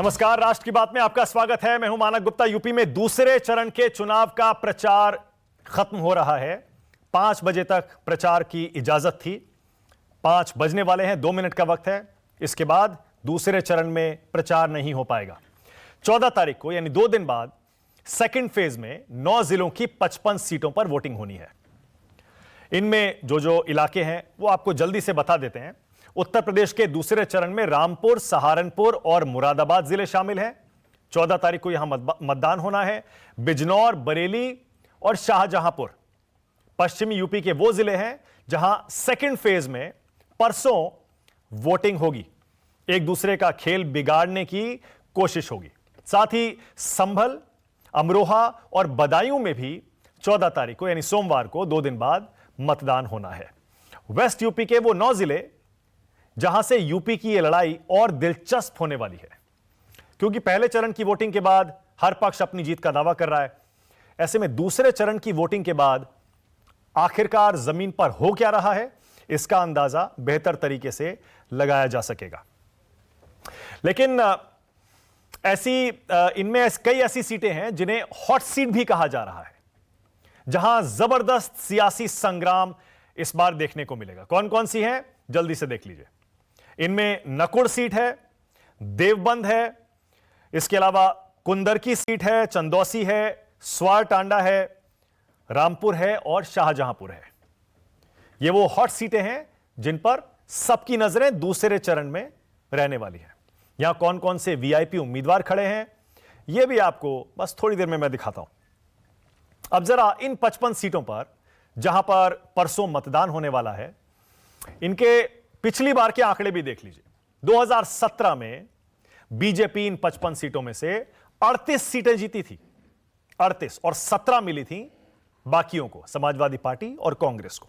नमस्कार, राष्ट्र की बात में आपका स्वागत है। मैं हूं मानक गुप्ता। यूपी में दूसरे चरण के चुनाव का प्रचार खत्म हो रहा है। 5 बजे तक प्रचार की इजाजत थी। 5 बजने वाले हैं, 2 मिनट का वक्त है। इसके बाद दूसरे चरण में प्रचार नहीं हो पाएगा। 14 तारीख को यानी 2 दिन बाद सेकंड फेज में 9 जिलों की 55 सीटों पर वोटिंग होनी है। इनमें जो जो इलाके हैं वो आपको जल्दी से बता देते हैं। उत्तर प्रदेश के दूसरे चरण में रामपुर, सहारनपुर और मुरादाबाद जिले शामिल हैं। 14 तारीख को यहां मतदान होना है। बिजनौर, बरेली और शाहजहांपुर पश्चिमी यूपी के वो जिले हैं जहां सेकंड फेज में परसों वोटिंग होगी। एक दूसरे का खेल बिगाड़ने की कोशिश होगी। साथ ही संभल, अमरोहा और बदायूं में भी 14 तारीख को यानी सोमवार को 2 दिन बाद मतदान होना है। वेस्ट यूपी के वो 9 जिले जहां से यूपी की यह लड़ाई और दिलचस्प होने वाली है, क्योंकि पहले चरण की वोटिंग के बाद हर पक्ष अपनी जीत का दावा कर रहा है। ऐसे में दूसरे चरण की वोटिंग के बाद आखिरकार जमीन पर हो क्या रहा है, इसका अंदाजा बेहतर तरीके से लगाया जा सकेगा। लेकिन इनमें कई ऐसी सीटें हैं जिन्हें हॉट सीट भी कहा जा रहा है, जहां जबरदस्त सियासी संग्राम इस बार देखने को मिलेगा। कौन कौन सी हैं, जल्दी से देख लीजिए। इनमें नकुड़ सीट है, देवबंद है, इसके अलावा कुंदर की सीट है, चंदौसी है, स्वार टांडा है, रामपुर है और शाहजहांपुर है। ये वो हॉट सीटें हैं जिन पर सबकी नजरें दूसरे चरण में रहने वाली है। यहां कौन कौन से वीआईपी उम्मीदवार खड़े हैं, यह भी आपको बस थोड़ी देर में मैं दिखाता हूं। अब जरा इन 55 सीटों पर जहां पर परसों मतदान होने वाला है, इनके पिछली बार के आंकड़े भी देख लीजिए। 2017 में बीजेपी इन 55 सीटों में से 38 सीटें जीती थी, 38, और 17 मिली थी बाकियों को, समाजवादी पार्टी और कांग्रेस को।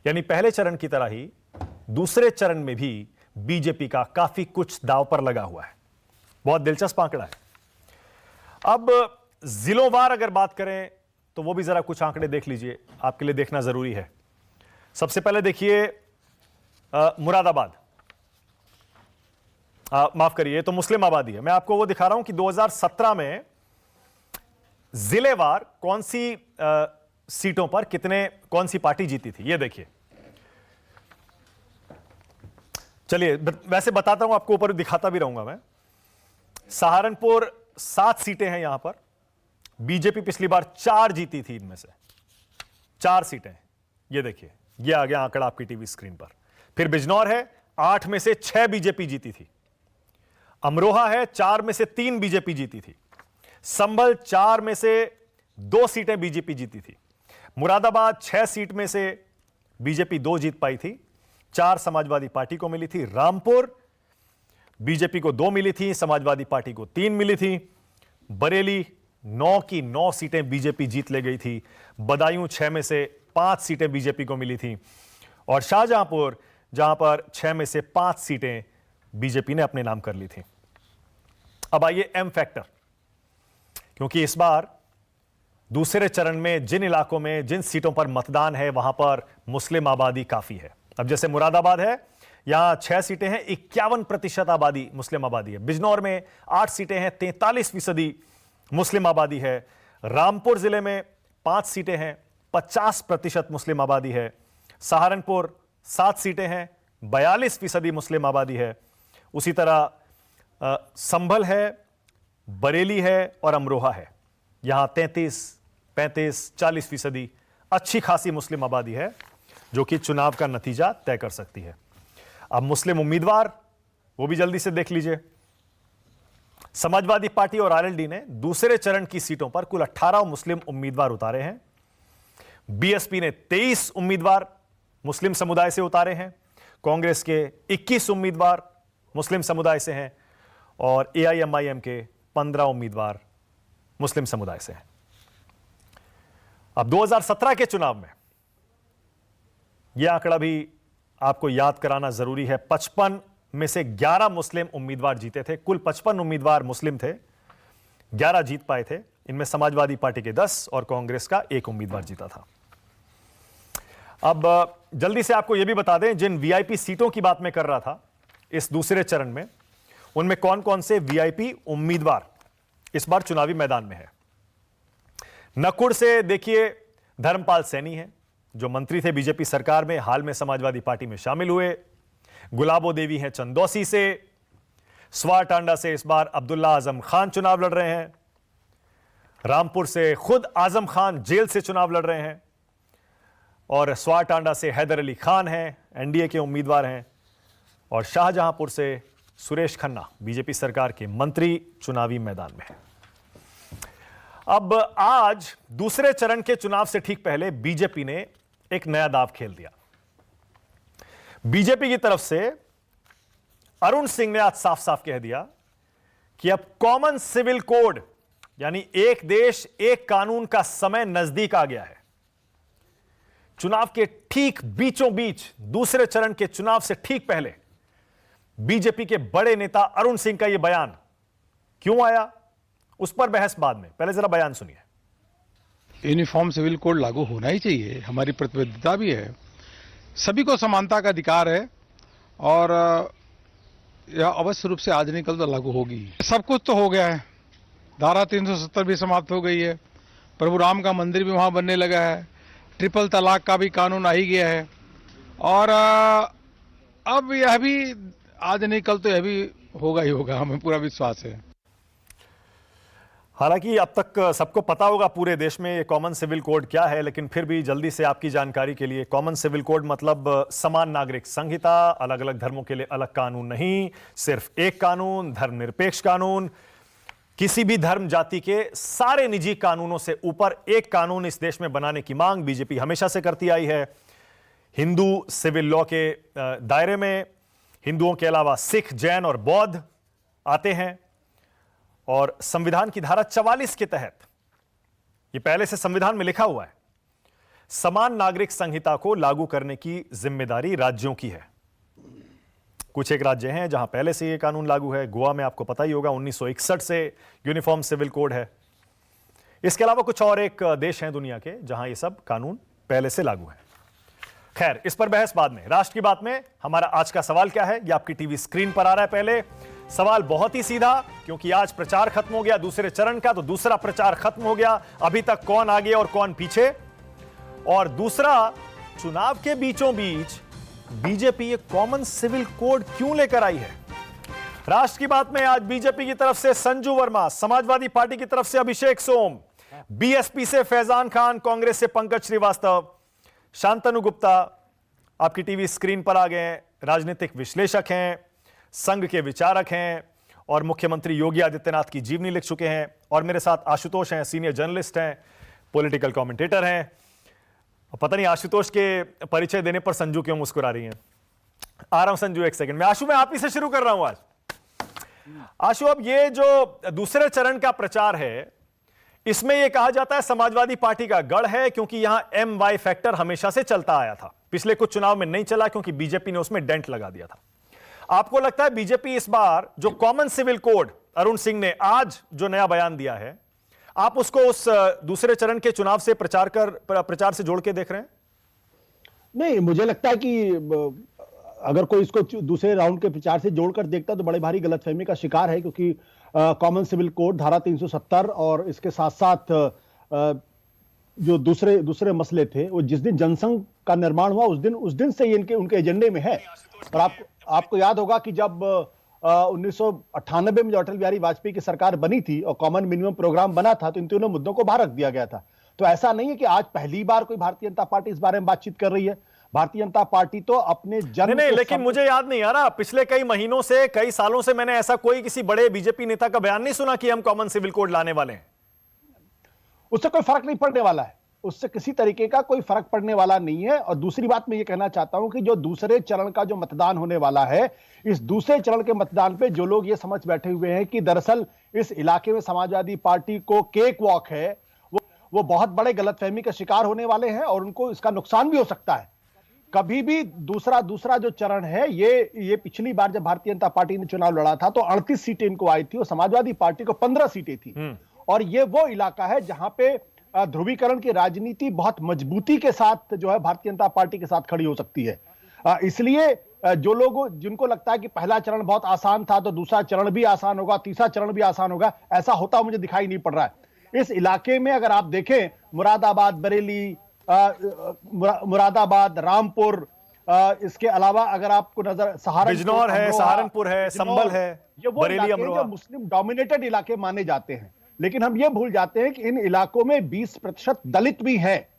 यानी पहले चरण की तरह ही दूसरे चरण में भी बीजेपी का काफी कुछ दांव पर लगा हुआ है। बहुत दिलचस्प आंकड़ा है। अब जिलों वार अगर बात करें तो वो भी जरा कुछ आंकड़े देख लीजिए, आपके लिए देखना जरूरी है। सबसे पहले देखिए मुरादाबाद, माफ करिए, तो मुस्लिम आबादी है। मैं आपको वो दिखा रहा हूं कि 2017 में जिलेवार कौन सी सीटों पर कौन सी पार्टी जीती थी, ये देखिए। चलिए वैसे बताता हूं आपको, ऊपर दिखाता भी रहूंगा मैं। सहारनपुर 7 सीटें हैं यहां पर। बीजेपी पिछली बार 4 जीती थी, इनमें से 4 सीटें, ये देखिए, ये आ गया आंकड़ा आपकी टीवी स्क्रीन पर। फिर बिजनौर है, 8 में से 6 बीजेपी जीती थी। अमरोहा है, 4 में से 3 बीजेपी जीती थी। संभल 4 में से 2 सीटें बीजेपी जीती थी। मुरादाबाद 6 सीट में से बीजेपी 2 जीत पाई थी, 4 समाजवादी पार्टी को मिली थी। रामपुर बीजेपी को 2 मिली थी, समाजवादी पार्टी को 3 मिली थी। बरेली 9 की 9 सीटें बीजेपी जीत ले गई थी। बदायूं 6 में से 5 सीटें बीजेपी को मिली थी। और शाहजहांपुर, जहां पर 6 में से 5 सीटें बीजेपी ने अपने नाम कर ली थी। अब आइए एम फैक्टर, क्योंकि इस बार दूसरे चरण में जिन इलाकों में जिन सीटों पर मतदान है वहां पर मुस्लिम आबादी काफी है। अब जैसे मुरादाबाद है, यहां 6 सीटें हैं, 51% आबादी मुस्लिम आबादी है। बिजनौर में 8 सीटें हैं, 43% मुस्लिम आबादी है। रामपुर जिले में 5 सीटें हैं, 50% मुस्लिम आबादी है। सहारनपुर 7 सीटें हैं, 42% मुस्लिम आबादी है। उसी तरह संभल है, बरेली है और अमरोहा है। यहां 33, 35, 40% अच्छी खासी मुस्लिम आबादी है, जो कि चुनाव का नतीजा तय कर सकती है। अब मुस्लिम उम्मीदवार, वो भी जल्दी से देख लीजिए। समाजवादी पार्टी और आरएलडी ने दूसरे चरण की सीटों पर कुल 18 मुस्लिम उम्मीदवार उतारे हैं। बीएसपी ने 23 उम्मीदवार मुस्लिम समुदाय से उतारे हैं। कांग्रेस के 21 उम्मीदवार मुस्लिम समुदाय से हैं और एआईएमआईएम के 15 उम्मीदवार मुस्लिम समुदाय से हैं। अब 2017 के चुनाव में यह आंकड़ा भी आपको याद कराना जरूरी है। 55 में से 11 मुस्लिम उम्मीदवार जीते थे। कुल 55 उम्मीदवार मुस्लिम थे, 11 जीत पाए थे। इनमें समाजवादी पार्टी के 10 और कांग्रेस का 1 उम्मीदवार जीता था। अब जल्दी से आपको यह भी बता दें, जिन वीआईपी सीटों की बात मैं कर रहा था इस दूसरे चरण में, उनमें कौन कौन से वीआईपी उम्मीदवार इस बार चुनावी मैदान में है। नकुड़ से देखिए धर्मपाल सैनी है, जो मंत्री थे बीजेपी सरकार में, हाल में समाजवादी पार्टी में शामिल हुए। गुलाबो देवी हैं चंदौसी से। स्वार टांडा से इस बार अब्दुल्ला आजम खान चुनाव लड़ रहे हैं। रामपुर से खुद आजम खान जेल से चुनाव लड़ रहे हैं। और स्वार टांडा से हैदर अली खान हैं, एनडीए के उम्मीदवार हैं। और शाहजहांपुर से सुरेश खन्ना, बीजेपी सरकार के मंत्री, चुनावी मैदान में हैं। अब आज दूसरे चरण के चुनाव से ठीक पहले बीजेपी ने एक नया दांव खेल दिया। बीजेपी की तरफ से अरुण सिंह ने आज साफ साफ कह दिया कि अब कॉमन सिविल कोड यानी एक देश एक कानून का समय नजदीक आ गया है। चुनाव के ठीक बीचों बीच, दूसरे चरण के चुनाव से ठीक पहले बीजेपी के बड़े नेता अरुण सिंह का यह बयान क्यों आया, उस पर बहस बाद में। पहले जरा बयान सुनिए। यूनिफॉर्म सिविल कोड लागू होना ही चाहिए, हमारी प्रतिबद्धता भी है। सभी को समानता का अधिकार है और यह अवश्य रूप से आज नहीं कल तो लागू होगी। सब कुछ तो हो गया है, धारा 370 भी समाप्त हो गई है, प्रभु राम का मंदिर भी वहां बनने लगा है, ट्रिपल तलाक का भी कानून आ ही गया है और अब यह भी आज नहीं कल तो यह भी होगा ही होगा, हमें पूरा विश्वास है। हालांकि अब तक सबको पता होगा पूरे देश में ये कॉमन सिविल कोड क्या है, लेकिन फिर भी जल्दी से आपकी जानकारी के लिए, कॉमन सिविल कोड मतलब समान नागरिक संहिता, अलग अलग धर्मों के लिए अलग कानून नहीं, सिर्फ एक कानून, धर्मनिरपेक्ष कानून। किसी भी धर्म जाति के सारे निजी कानूनों से ऊपर एक कानून इस देश में बनाने की मांग बीजेपी हमेशा से करती आई है। हिंदू सिविल लॉ के दायरे में हिंदुओं के अलावा सिख, जैन और बौद्ध आते हैं और संविधान की धारा 44 के तहत, यह पहले से संविधान में लिखा हुआ है, समान नागरिक संहिता को लागू करने की जिम्मेदारी राज्यों की है। कुछ एक राज्य हैं जहां पहले से यह कानून लागू है। गोवा में आपको पता ही होगा 1961 से यूनिफॉर्म सिविल कोड है। इसके अलावा कुछ और एक देश हैं दुनिया के जहां यह सब कानून पहले से लागू है। खैर, इस पर बहस बाद में। राष्ट्र की बात में हमारा आज का सवाल क्या है, यह आपकी टीवी स्क्रीन पर आ रहा है। पहले सवाल बहुत ही सीधा, क्योंकि आज प्रचार खत्म हो गया दूसरे चरण का, तो दूसरा प्रचार खत्म हो गया। अभी तक कौन आगे और कौन पीछे। और दूसरा, चुनाव के बीचों बीच बीजेपी ये कॉमन सिविल कोड क्यों लेकर आई है। राष्ट्र की बात में आज बीजेपी की तरफ से संजू वर्मा, समाजवादी पार्टी की तरफ से अभिषेक सोम, बीएसपी से फैजान खान, कांग्रेस से पंकज श्रीवास्तव, शांतनु गुप्ता आपकी टीवी स्क्रीन पर आ गए। राजनीतिक विश्लेषक हैं, संघ के विचारक हैं और मुख्यमंत्री योगी आदित्यनाथ की जीवनी लिख चुके हैं। और मेरे साथ आशुतोष हैं, सीनियर जर्नलिस्ट हैं, पॉलिटिकल कमेंटेटर हैं। पता नहीं आशुतोष के परिचय देने पर संजू क्यों मुस्कुरा रही हैं। आ रहा हूं संजू, एक सेकंड में। आशु, मैं आप ही से शुरू कर रहा हूं आज। आशु, अब ये जो दूसरे चरण का प्रचार है, इसमें यह कहा जाता है समाजवादी पार्टी का गढ़ है, क्योंकि यहां MY फैक्टर हमेशा से चलता आया था। पिछले कुछ चुनाव में नहीं चला क्योंकि बीजेपी ने उसमें डेंट लगा दिया था। आपको लगता है बीजेपी इस बार जो common civil code Arun Singh ने आज जो नया बयान दिया है, आप उसको उस दूसरे चरण के चुनाव से प्रचार से जोड़ के देख रहे हैं? नहीं, मुझे लगता है कि अगर कोई इसको दूसरे राउंड के प्रचार से जोड़कर देखता तो बड़े भारी गलतफहमी का शिकार है, क्योंकि कॉमन सिविल कोड धारा 370 और इसके साथ साथ जो दूसरे मसले थे, वो जिस दिन जनसंघ का निर्माण हुआ उस दिन से ये उनके एजेंडे में है। और आपको याद होगा कि जब 1998 में जो अटल बिहारी वाजपेयी की सरकार बनी थी और कॉमन मिनिमम प्रोग्राम बना था, तो इन तीनों मुद्दों को बाहर रख दिया गया था। तो ऐसा नहीं है कि आज पहली बार कोई भारतीय जनता पार्टी इस बारे में बातचीत कर रही है। भारतीय जनता पार्टी तो अपने जन्म नहीं, लेकिन मुझे याद नहीं आ रहा, पिछले कई महीनों से, कई सालों से मैंने ऐसा कोई किसी बड़े बीजेपी नेता का बयान नहीं सुना कि हम कॉमन सिविल कोड लाने वाले हैं। उससे कोई फर्क नहीं पड़ने वाला है, उससे किसी तरीके का कोई फर्क पड़ने वाला नहीं है। और दूसरी बात मैं ये कहना चाहता हूं कि जो दूसरे चरण का जो मतदान होने वाला है, इस दूसरे चरण के मतदान पे जो लोग ये समझ बैठे हुए हैं कि दरअसल इस इलाके में समाजवादी पार्टी को केक वॉक है, वो बहुत बड़े गलतफहमी का शिकार होने वाले हैं और उनको इसका नुकसान भी हो सकता है। कभी भी दूसरा जो चरण है, ये पिछली बार जब भारतीय जनता पार्टी ने चुनाव लड़ा था तो 38 सीटें इनको आई थी और समाजवादी पार्टी को 15 सीटें थी। और ये वो इलाका है जहां पे ध्रुवीकरण की राजनीति बहुत मजबूती के साथ जो है भारतीय जनता पार्टी के साथ खड़ी हो सकती है। इसलिए जो लोग जिनको लगता है कि पहला चरण बहुत आसान था तो दूसरा चरण भी आसान होगा, तीसरा चरण भी आसान होगा, ऐसा होता मुझे दिखाई नहीं पड़ रहा है। इस इलाके में अगर आप देखें, मुरादाबाद, बरेली, मुरादाबाद, रामपुर, इसके अलावा अगर आपको नजर बिजनौर है, सहारनपुर है, संभल है, ये वो बरेली, इलाके अमरोहा, जो मुस्लिम डोमिनेटेड इलाके माने जाते हैं। लेकिन हम ये भूल जाते हैं कि इन इलाकों में 20% दलित भी है,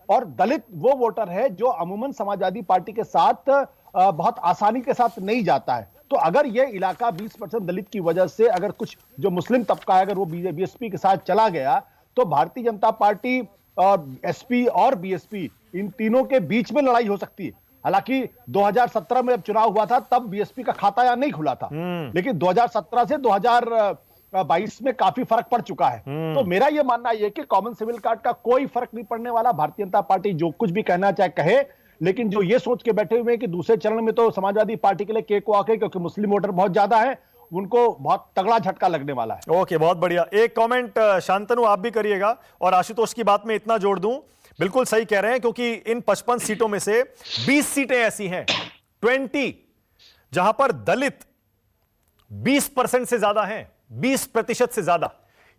और दलित वो वोटर है जो अमूमन समाजवादी पार्टी के साथ बहुत आसानी के साथ नहीं जाता है। तो अगर ये इलाका 20% दलित की वजह से अगर कुछ जो मुस्लिम तबका है अगर वो बीएसपी के साथ चला गया तो भारतीय जनता पार्टी और एसपी और बीएसपी इन तीनों के बीच में लड़ाई हो सकती है। हालांकि 2017 में जब चुनाव हुआ था तब बीएसपी का खाता यहाँ नहीं खुला था, लेकिन 2017 से 2022 में काफी फर्क पड़ चुका है। तो मेरा यह मानना यह कि कॉमन सिविल कार्ड का कोई फर्क नहीं पड़ने वाला। भारतीय जनता पार्टी जो कुछ भी कहना चाहे कहे, लेकिन जो ये सोच के बैठे हुए हैं कि दूसरे चरण में तो समाजवादी पार्टी के लिए केक वॉक है क्योंकि मुस्लिम वोटर बहुत ज्यादा है, उनको बहुत तगड़ा झटका लगने वाला है। ओके, बहुत बढ़िया। एक कमेंट शांतनु आप भी करिएगा, और आशुतोष की बात में इतना जोड़ दूं, बिल्कुल सही कह रहे हैं, क्योंकि इन 55 सीटों में से 20 सीटें ऐसी हैं, 20, जहां पर दलित 20% से ज्यादा हैं, 20% से ज्यादा।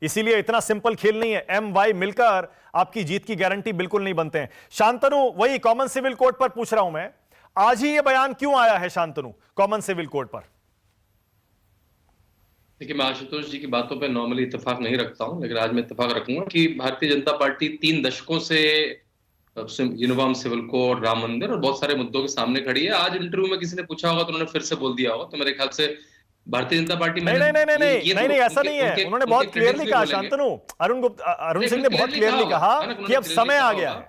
इसीलिए इतना सिंपल खेल नहीं है, एम वाई मिलकर आपकी जीत की गारंटी बिल्कुल नहीं बनते हैं। शांतनु, वही कॉमन सिविल कोड पर पूछ रहा हूं मैं, आज ही यह बयान क्यों आया है शांतनु कॉमन सिविल कोड पर? देखिए, मैं आशुतोष जी की बातों पे नॉर्मली इत्तेफाक नहीं रखता हूं, लेकिन आज मैं इत्तेफाक रखूंगा कि भारतीय जनता पार्टी 3 दशकों से यूनिफॉर्म सिविल कोड, राम मंदिर और बहुत सारे मुद्दों के सामने खड़ी है। आज इंटरव्यू में किसी ने पूछा होगा तो उन्होंने फिर से बोल दिया होगा, तो मेरे ख्याल से भारतीय जनता पार्टी में नहीं, ऐसा नहीं है। उन्होंने बहुत क्लियरली कहा शांतनु, अरुण सिंह ने बहुत क्लियरली कहा कि अब समय आ गया है।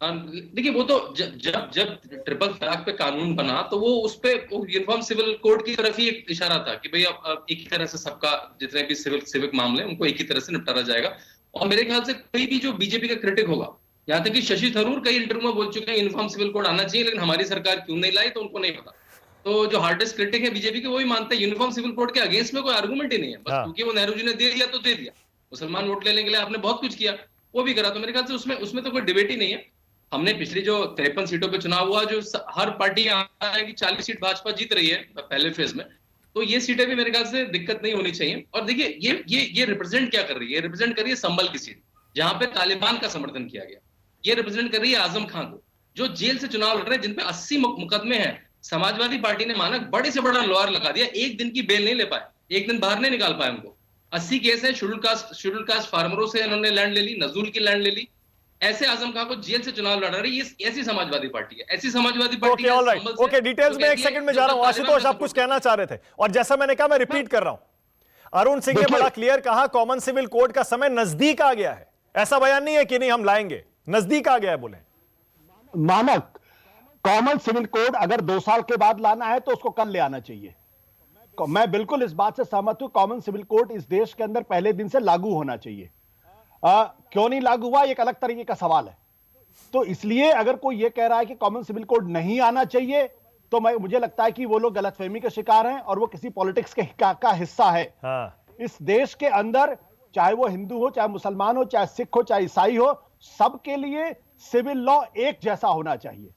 देखिए, वो तो जब ट्रिपल तलाक पे कानून बना तो वो उस पे यूनिफॉर्म सिविल कोड की तरफ ही एक इशारा था कि भाई अब एक ही तरह से सबका जितने भी सिविक मामले उनको एक ही तरह से निपटारा जाएगा। और मेरे ख्याल से कोई भी जो बीजेपी का क्रिटिक होगा, यहाँ तक कि शशि थरूर कई इंटरव्यू में बोल चुके हैं यूनिफॉर्म सिविल कोड आना चाहिए, लेकिन हमारी सरकार क्यों नहीं लाई तो उनको नहीं पता। तो जो हार्डेस्ट क्रिटिक है बीजेपी के, वही मानते हैं यूनिफॉर्म सिविल कोड के अगेंस्ट में कोई आर्गूमेंट ही नहीं है, बस क्योंकि वो नेहरू जी ने दे दिया तो दे दिया। मुसलमान वोट लेने के लिए आपने बहुत कुछ किया, वो भी करा, तो मेरे ख्याल से उसमें तो कोई डिबेट ही नहीं है। हमने पिछली जो 53 सीटों पे चुनाव हुआ, जो हर पार्टी की 40 सीट भाजपा जीत रही है पहले फेज में, तो ये सीटें भी मेरे ख्याल से दिक्कत नहीं होनी चाहिए। और देखिए, ये रिप्रेजेंट क्या कर रही है? ये रिप्रेजेंट कर रही है संभल की सीट, जहां पे तालिबान का समर्थन किया गया। ये रिप्रेजेंट कर रही है आजम खान को, जो जेल से चुनाव लड़ रहे हैं, जिनपे 80 मुकदमे हैं। समाजवादी पार्टी ने माना बड़े से बड़ा लोहार लगा दिया, एक दिन की बेल नहीं ले पाए, एक दिन बाहर नहीं निकाल पाए उनको। 80 केस है, शेड्यूल कास्ट फार्मरों से इन्होंने लैंड ले ली, नजूल की लैंड ले ली। ऐसे आजम खान को जेल से चुनाव लड़ा रही है, ऐसी समाजवादी पार्टी है, ऐसी समाजवादी पार्टी है। ओके, डिटेल्स में एक सेकंड में जा रहा हूं। आशुतोष, आप कुछ कहना चाह रहे थे, और जैसा मैंने कहा मैं रिपीट कर रहा हूं, अरुण सिंह ने बड़ा क्लियर कहा कॉमन सिविल कोड का समय नजदीक आ गया है। ऐसा बयान नहीं है कि नहीं हम लाएंगे, नजदीक आ गया है बोले। मानक, कॉमन सिविल कोड अगर 2 साल के बाद लाना है तो उसको कल ले आना चाहिए। मैं बिल्कुल इस बात से सहमत हूं, कॉमन सिविल कोड इस देश के अंदर पहले दिन से लागू होना चाहिए। क्यों नहीं लागू हुआ, एक अलग तरीके का सवाल है। तो इसलिए अगर कोई ये कह रहा है कि कॉमन सिविल कोड नहीं आना चाहिए, तो मुझे लगता है कि वो लोग गलतफहमी के शिकार हैं और वो किसी पॉलिटिक्स का हिस्सा है। इस देश के अंदर चाहे वो हिंदू हो, चाहे मुसलमान हो, चाहे सिख हो, चाहे ईसाई हो, सबके लिए सिविल लॉ एक जैसा होना चाहिए।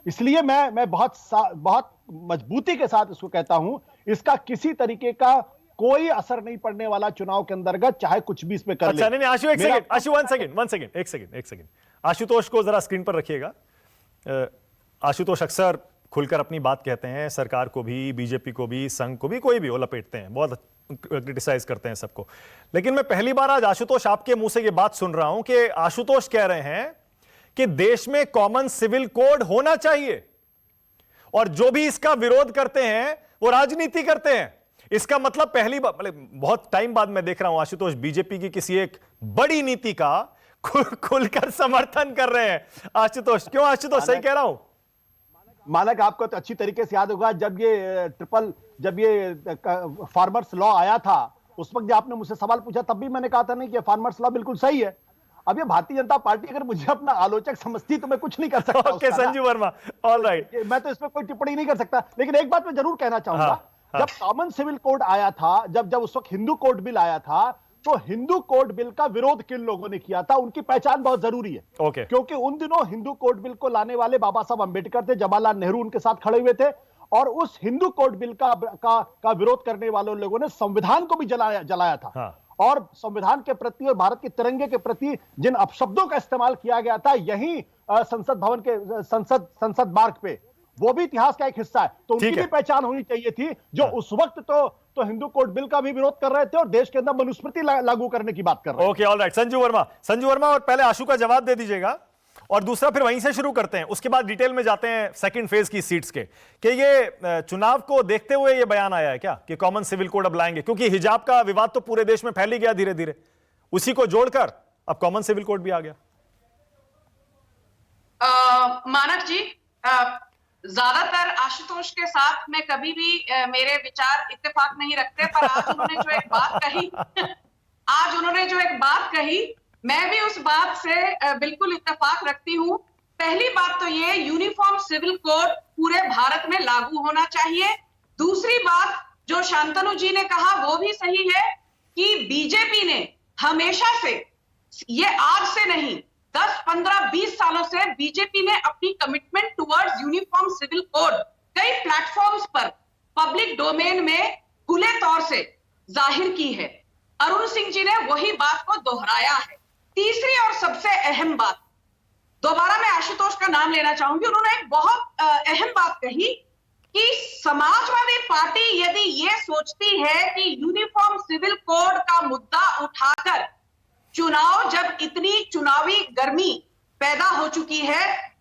इसलिए मैं बहुत मजबूती के साथ इसको कहता हूं, इसका किसी तरीके का कोई असर नहीं पड़ने वाला चुनाव के अंतर्गत, चाहे कुछ भी इसमें कर ले। अच्छा, नहीं, आशु एक सेकंड, आशु एक सेकंड, आशुतोष को जरा स्क्रीन पर रखिएगा। आशुतोष अक्सर खुलकर अपनी बात कहते हैं, सरकार को भी, बीजेपी को भी, संघ को भी, कोई भी वो लपेटते हैं, बहुत क्रिटिसाइज करते हैं सबको। लेकिन मैं पहली बार आज आशुतोष आपके मुंह से ये बात सुन रहा हूं कि आशुतोष कह रहे हैं कि देश में कॉमन सिविल कोड होना चाहिए, और जो भी इसका विरोध करते हैं वो राजनीति करते हैं। इसका मतलब पहली बार, मतलब बहुत टाइम बाद मैं देख रहा हूं आशुतोष बीजेपी की किसी एक बड़ी नीति का खुलकर समर्थन कर रहे हैं। आशुतोष, क्यों आशुतोष, सही कह रहा हूं? मानक, आपको तो अच्छी तरीके से याद होगा जब ये फार्मर्स लॉ आया था, उस वक्त जब आपने मुझसे सवाल पूछा तब भी मैंने कहा था नहीं कि फार्मर्स लॉ बिल्कुल सही है। अब ये भारतीय जनता पार्टी अगर मुझे अपना आलोचक समझती तो मैं कुछ नहीं कर सकता। Okay, Sanjeev Verma, all right, मैं तो इसमें कोई टिप्पणी नहीं कर सकता। लेकिन एक बात मैं जरूर कहना चाहूंगा, जब कॉमन सिविल कोड आया था, जब उस वक्त हिंदू कोड बिल आया था, तो हिंदू कोड बिल का विरोध किन लोगों ने किया था, उनकी पहचान बहुत जरूरी है। ओके। क्योंकि उन दिनों हिंदू कोड बिल को लाने वाले बाबा साहब अंबेडकर थे, जवाहरलाल नेहरू उनके साथ खड़े हुए थे, और उस हिंदू कोड बिल का विरोध करने वाले लोगों ने संविधान को भी जलाया था। हाँ। और संविधान के प्रति और भारत के तिरंगे के प्रति जिन अपशब्दों का इस्तेमाल किया गया था, यही संसद भवन के संसद मार्ग पे, वो भी इतिहास का एक हिस्सा है। तो उनकी भी पहचान होनी चाहिए थी, जो उस वक्त तो हिंदू कोड बिल का भी विरोध कर रहे थे और देश के अंदर मनुस्मृति लागू करने की बात कर रहे थे। Okay, alright. संजू वर्मा, और पहले आशु का जवाब दे दीजिएगा, और दूसरा फिर वहीं से शुरू करते हैं, उसके बाद डिटेल में जाते हैं सेकंड फेज की सीट्स के, कि ये चुनाव को देखते हुए ये बयान आया है क्या कि कॉमन सिविल कोड अब लाएंगे, क्योंकि हिजाब का विवाद तो पूरे देश में फैल ही गया धीरे धीरे, उसी को जोड़कर अब कॉमन सिविल कोड भी आ गया। मानक जी, ज्यादातर आशुतोष के साथ में कभी भी मेरे विचार इत्तेफाक नहीं रखते, पर आज उन्होंने जो एक बात कही मैं भी उस बात से बिल्कुल इत्तेफाक रखती हूँ। पहली बात तो ये, यूनिफॉर्म सिविल कोड पूरे भारत में लागू होना चाहिए। दूसरी बात जो शांतनु जी ने कहा वो भी सही है कि बीजेपी ने हमेशा से, ये आज से नहीं, 10, 15, 20 सालों से बीजेपी ने अपनी commitment towards uniform civil code कई प्लेटफॉर्म्स पर पब्लिक डोमेन में खुले तौर से जाहिर की है। अरुण सिंह जी ने वही बात को दोहराया है। तीसरी और सबसे अहम बात, दोबारा मैं आशुतोष का नाम लेना चाहूंगी, उन्होंने एक बहुत अहम बात कही कि समाजवादी पार्टी यदि ये सोचती है कि यूनिफॉर्म सिविल कोड का मुद्दा उठाकर चुनाव, जब इतनी चुनावी गर्मी पैदा हो चुकी है,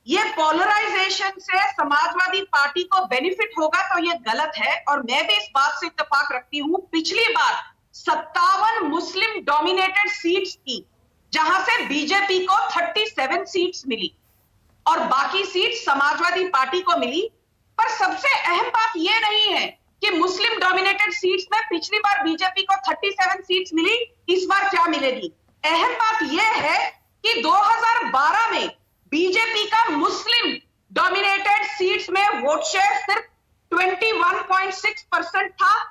ये पोलराइजेशन से समाजवादी पार्टी को बेनिफिट होगा, तो ये गलत है। और मैं भी इस बात से इत्तेफाक रखती हूं, पिछली बार 57 मुस्लिम डोमिनेटेड सीट्स थी, जहां से बीजेपी को 37 सीट्स मिली और बाकी सीट समाजवादी पार्टी को मिली। पर सबसे अहम बात यह नहीं है कि मुस्लिम डोमिनेटेड सीट्स में पिछली बार बीजेपी को 37 सीट्स मिली, इस बार क्या मिलेगी। अहम बात यह है कि 2012 में बीजेपी का मुस्लिम डोमिनेटेड सीट्स में वोट शेयर सिर्फ 21.6% था।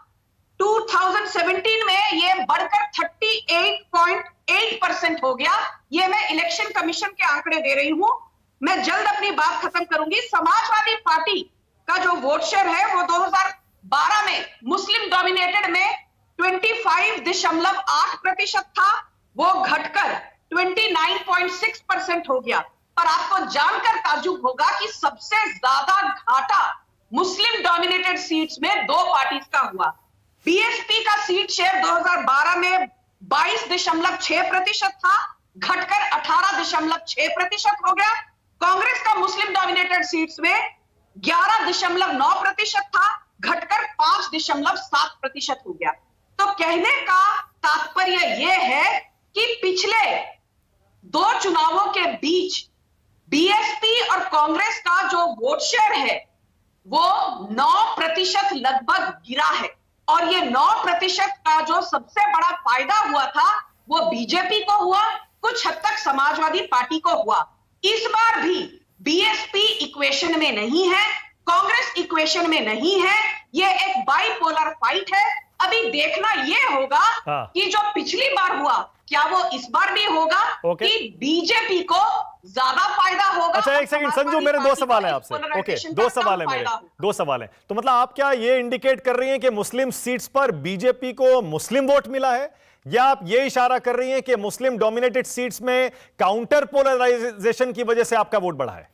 2017 में यह बढ़कर 38.8% हो गया। यह मैं इलेक्शन कमीशन के आंकड़े दे रही हूं। मैं जल्द अपनी बात खत्म करूंगी। समाजवादी पार्टी का जो वोट शेयर है वो 2012 में मुस्लिम डोमिनेटेड में 25.8% था, वो घटकर 29.6% हो गया। पर आपको जानकर ताज्जुब होगा कि सबसे ज्यादा घाटा मुस्लिम डोमिनेटेड सीट्स में दो पार्टीज का हुआ। बीएसपी का सीट शेयर 2012 में 22.6% था, घटकर 18.6% हो गया। कांग्रेस का मुस्लिम डोमिनेटेड सीट्स में 11.9% था, घटकर 5.7% हो गया। तो कहने का तात्पर्य यह है कि पिछले दो चुनावों के बीच बीएसपी और कांग्रेस का जो वोट शेयर है वो 9% लगभग गिरा है। और ये 9% का जो सबसे बड़ा फायदा हुआ था वो बीजेपी को हुआ, कुछ हद तक समाजवादी पार्टी को हुआ। इस बार भी बीएसपी इक्वेशन में नहीं है, कांग्रेस इक्वेशन में नहीं है। ये एक बाइपोलर फाइट है। अभी देखना ये होगा कि जो पिछली बार हुआ क्या वो इस बार भी होगा कि बीजेपी को ज्यादा फायदा होगा। अच्छा, एक सेकंड संजू, मेरे दो सवाल हैं आपसे। ओके, दो सवाल हैं। तो मतलब आप क्या ये इंडिकेट कर रही हैं कि मुस्लिम सीट्स पर बीजेपी को मुस्लिम वोट मिला है, या आप ये इशारा कर रही हैं कि मुस्लिम डोमिनेटेड सीट्स में काउंटर पोलराइजेशन की वजह से आपका वोट बढ़ा है?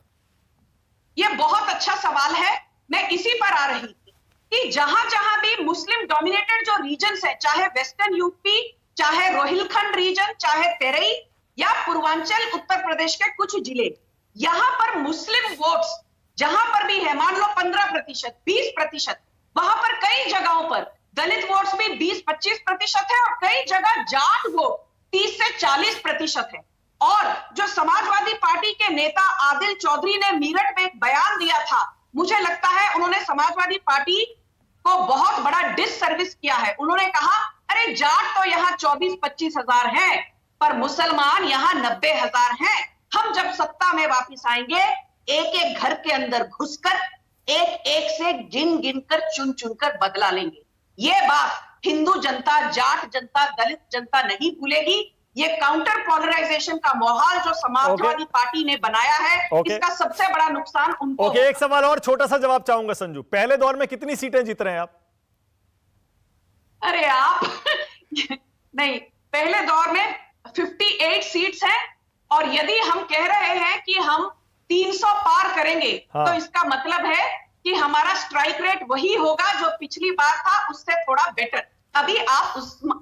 ये बहुत अच्छा सवाल है। मैं इसी पर आ रही थी कि जहां जहां भी मुस्लिम डोमिनेटेड जो रीजन्स है, चाहे वेस्टर्न यूपी, चाहे रोहिलखंड रीजन, चाहे तेरई या पूर्वांचल उत्तर प्रदेश के कुछ जिले, यहां पर मुस्लिम वोट्स जहां पर भी है, मान लो 15%, 20%, वहां पर कई जगहों पर दलित वोट्स भी 20-25% है और कई जगह जाट वोट 30 से 40% है। और जो समाजवादी पार्टी के नेता आदिल चौधरी ने मीरठ में एक बयान दिया था, मुझे लगता है उन्होंने समाजवादी पार्टी को बहुत बड़ा डिससर्विस किया है। उन्होंने कहा, अरे जाट तो यहाँ 24-25 हजार है, पर मुसलमान यहाँ 90,000 हैं। हम जब सत्ता में वापस आएंगे, एक एक घर के अंदर घुसकर एक एक से गिन गिनकर चुन चुनकर बदला लेंगे। ये बात हिंदू जनता, जाट जनता, दलित जनता नहीं भूलेगी। ये काउंटर पोलराइजेशन का माहौल जो समाजवादी पार्टी ने बनाया है, इसका सबसे बड़ा नुकसान उनको। एक सवाल और छोटा सा जवाब चाहूंगा संजू, पहले दौर में कितनी सीटें जीत रहे हैं आप? अरे आप नहीं, पहले दौर में 58 सीट्स हैं, और यदि हम कह रहे हैं कि हम 300 पार करेंगे, तो इसका मतलब है कि हमारा स्ट्राइक रेट वही होगा जो पिछली बार था, उससे थोड़ा बेटर। अभी आप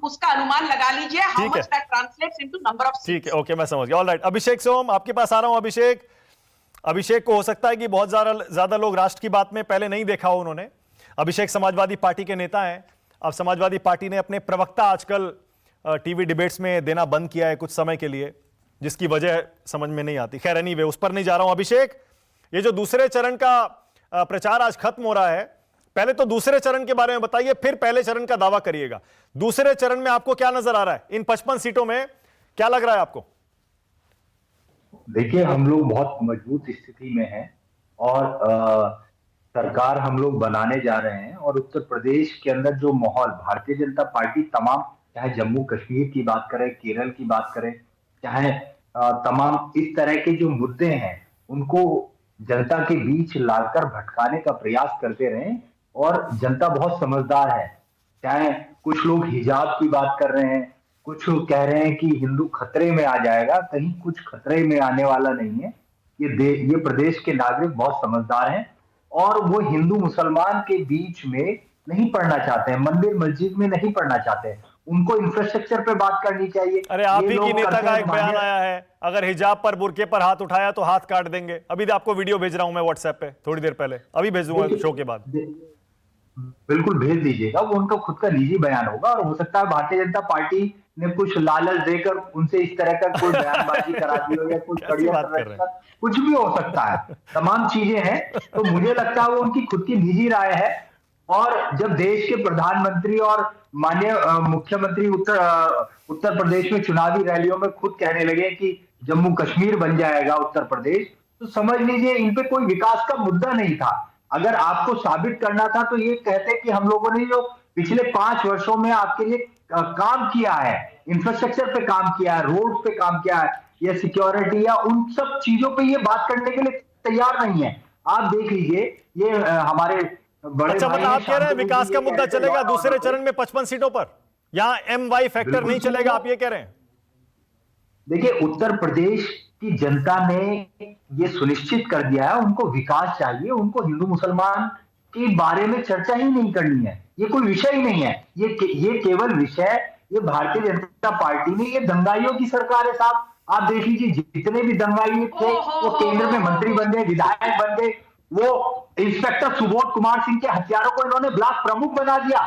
उसका अनुमान लगा लीजिए, how much that translates into number of seats. ठीक है, ओके, मैं समझ गया। ऑलराइट, अभिषेक सोम आपके पास आ रहा हूं। अभिषेक को हो सकता है कि बहुत ज्यादा लोग राष्ट्र की बात में पहले नहीं देखा हो उन्होंने। अभिषेक समाजवादी पार्टी के नेता हैं। अब समाजवादी पार्टी ने अपने प्रवक्ता आजकल टीवी डिबेट्स में देना बंद किया है कुछ समय के लिए, जिसकी वजह समझ में नहीं आती। खैर एनीवे, उस पर नहीं जा रहा हूं। अभिषेक, ये जो दूसरे चरण का प्रचार आज खत्म हो रहा है, पहले तो दूसरे चरण के बारे में बताइए, फिर पहले चरण का दावा करिएगा। दूसरे चरण में आपको क्या नजर आ रहा है? इन 55 सीटों में क्या लग रहा है आपको? देखिए, हम लोग बहुत मजबूत स्थिति में हैं और सरकार हम लोग बनाने जा रहे हैं। और उत्तर प्रदेश के अंदर जो माहौल, भारतीय जनता पार्टी तमाम, चाहे जम्मू कश्मीर की बात करें, केरल की बात करें, चाहे तमाम इस तरह के जो मुद्दे हैं उनको जनता के बीच लाकर भटकाने का प्रयास करते रहे। और जनता बहुत समझदार है। चाहे कुछ लोग हिजाब की बात कर रहे हैं, कुछ कह रहे हैं कि हिंदू खतरे में आ जाएगा, कहीं कुछ खतरे में आने वाला नहीं है। ये प्रदेश के नागरिक बहुत समझदार हैं और वो हिंदू मुसलमान के बीच में नहीं पढ़ना चाहते हैं, मंदिर मस्जिद में नहीं पढ़ना चाहते हैं। उनको इंफ्रास्ट्रक्चर पे बात करनी चाहिए। अरे आप ही की नेता का एक बयान आया है, अगर हिजाब पर, बुरके पर हाथ उठाया तो हाथ काट देंगे। अभी आपको वीडियो भेज रहा हूं मैं व्हाट्सएप पे, थोड़ी देर पहले, अभी भेज दूंगा शो के बाद। बिल्कुल भेज दीजिएगा, वो उनका खुद का निजी बयान होगा और हो सकता है भारतीय जनता पार्टी ने कुछ लालच देकर उनसे इस तरह का कोई बयानबाजी करा दी हो या कुछ कुछ भी हो सकता है। तमाम चीजें हैं, तो मुझे लगता है वो उनकी खुद की निजी राय है। और जब देश के प्रधानमंत्री और माननीय मुख्यमंत्री उत्तर प्रदेश में चुनावी रैलियों में खुद कहने लगे कि जम्मू कश्मीर बन जाएगा उत्तर प्रदेश, तो समझ लीजिए इन पे कोई विकास का मुद्दा नहीं था। अगर आपको साबित करना था तो ये कहते कि हम लोगों ने जो पिछले 5 वर्षों में आपके लिए काम किया है, इंफ्रास्ट्रक्चर पे काम किया है, रोड पे काम किया है, या सिक्योरिटी या उन सब चीजों पे ये बात करने के लिए तैयार नहीं है। आप देख लीजिए, ये हमारे बड़े अच्छा, मतलब आप कह रहे हैं विकास का मुद्दा चलेगा दूसरे चरण में 55 सीटों पर, यहां MY फैक्टर नहीं चलेगा, आप ये कह रहे हैं? देखिए, उत्तर प्रदेश की जनता ने ये सुनिश्चित कर दिया है, उनको विकास चाहिए, उनको हिंदू मुसलमान के बारे में चर्चा ही नहीं करनी है। ये कोई विषय ही नहीं है। ये केवल विषय, ये भारतीय जनता पार्टी ने, ये दंगाइयों की सरकार है साहब। आप देख लीजिए, जितने भी दंगाई थे वो केंद्र में मंत्री बन गए, विधायक बन गए। वो इंस्पेक्टर सुबोध कुमार सिंह के हथियारों को इन्होंने ब्लॉक प्रमुख बना दिया।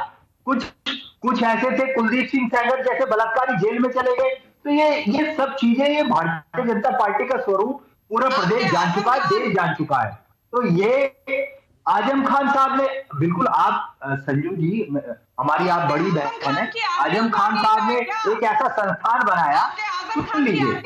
कुछ ऐसे थे, कुलदीप सिंह सेंगर जैसे बलात्कारी जेल में चले गए। तो ये सब चीजें, ये भारतीय जनता पार्टी का स्वरूप पूरा प्रदेश जान चुका है, देश जान चुका है। तो ये आजम खान साहब ने, बिल्कुल आप संजू जी, हमारी आप बड़ी बहन है, आजम खान साहब ने एक ऐसा संस्थान बनाया, सुन लीजिए,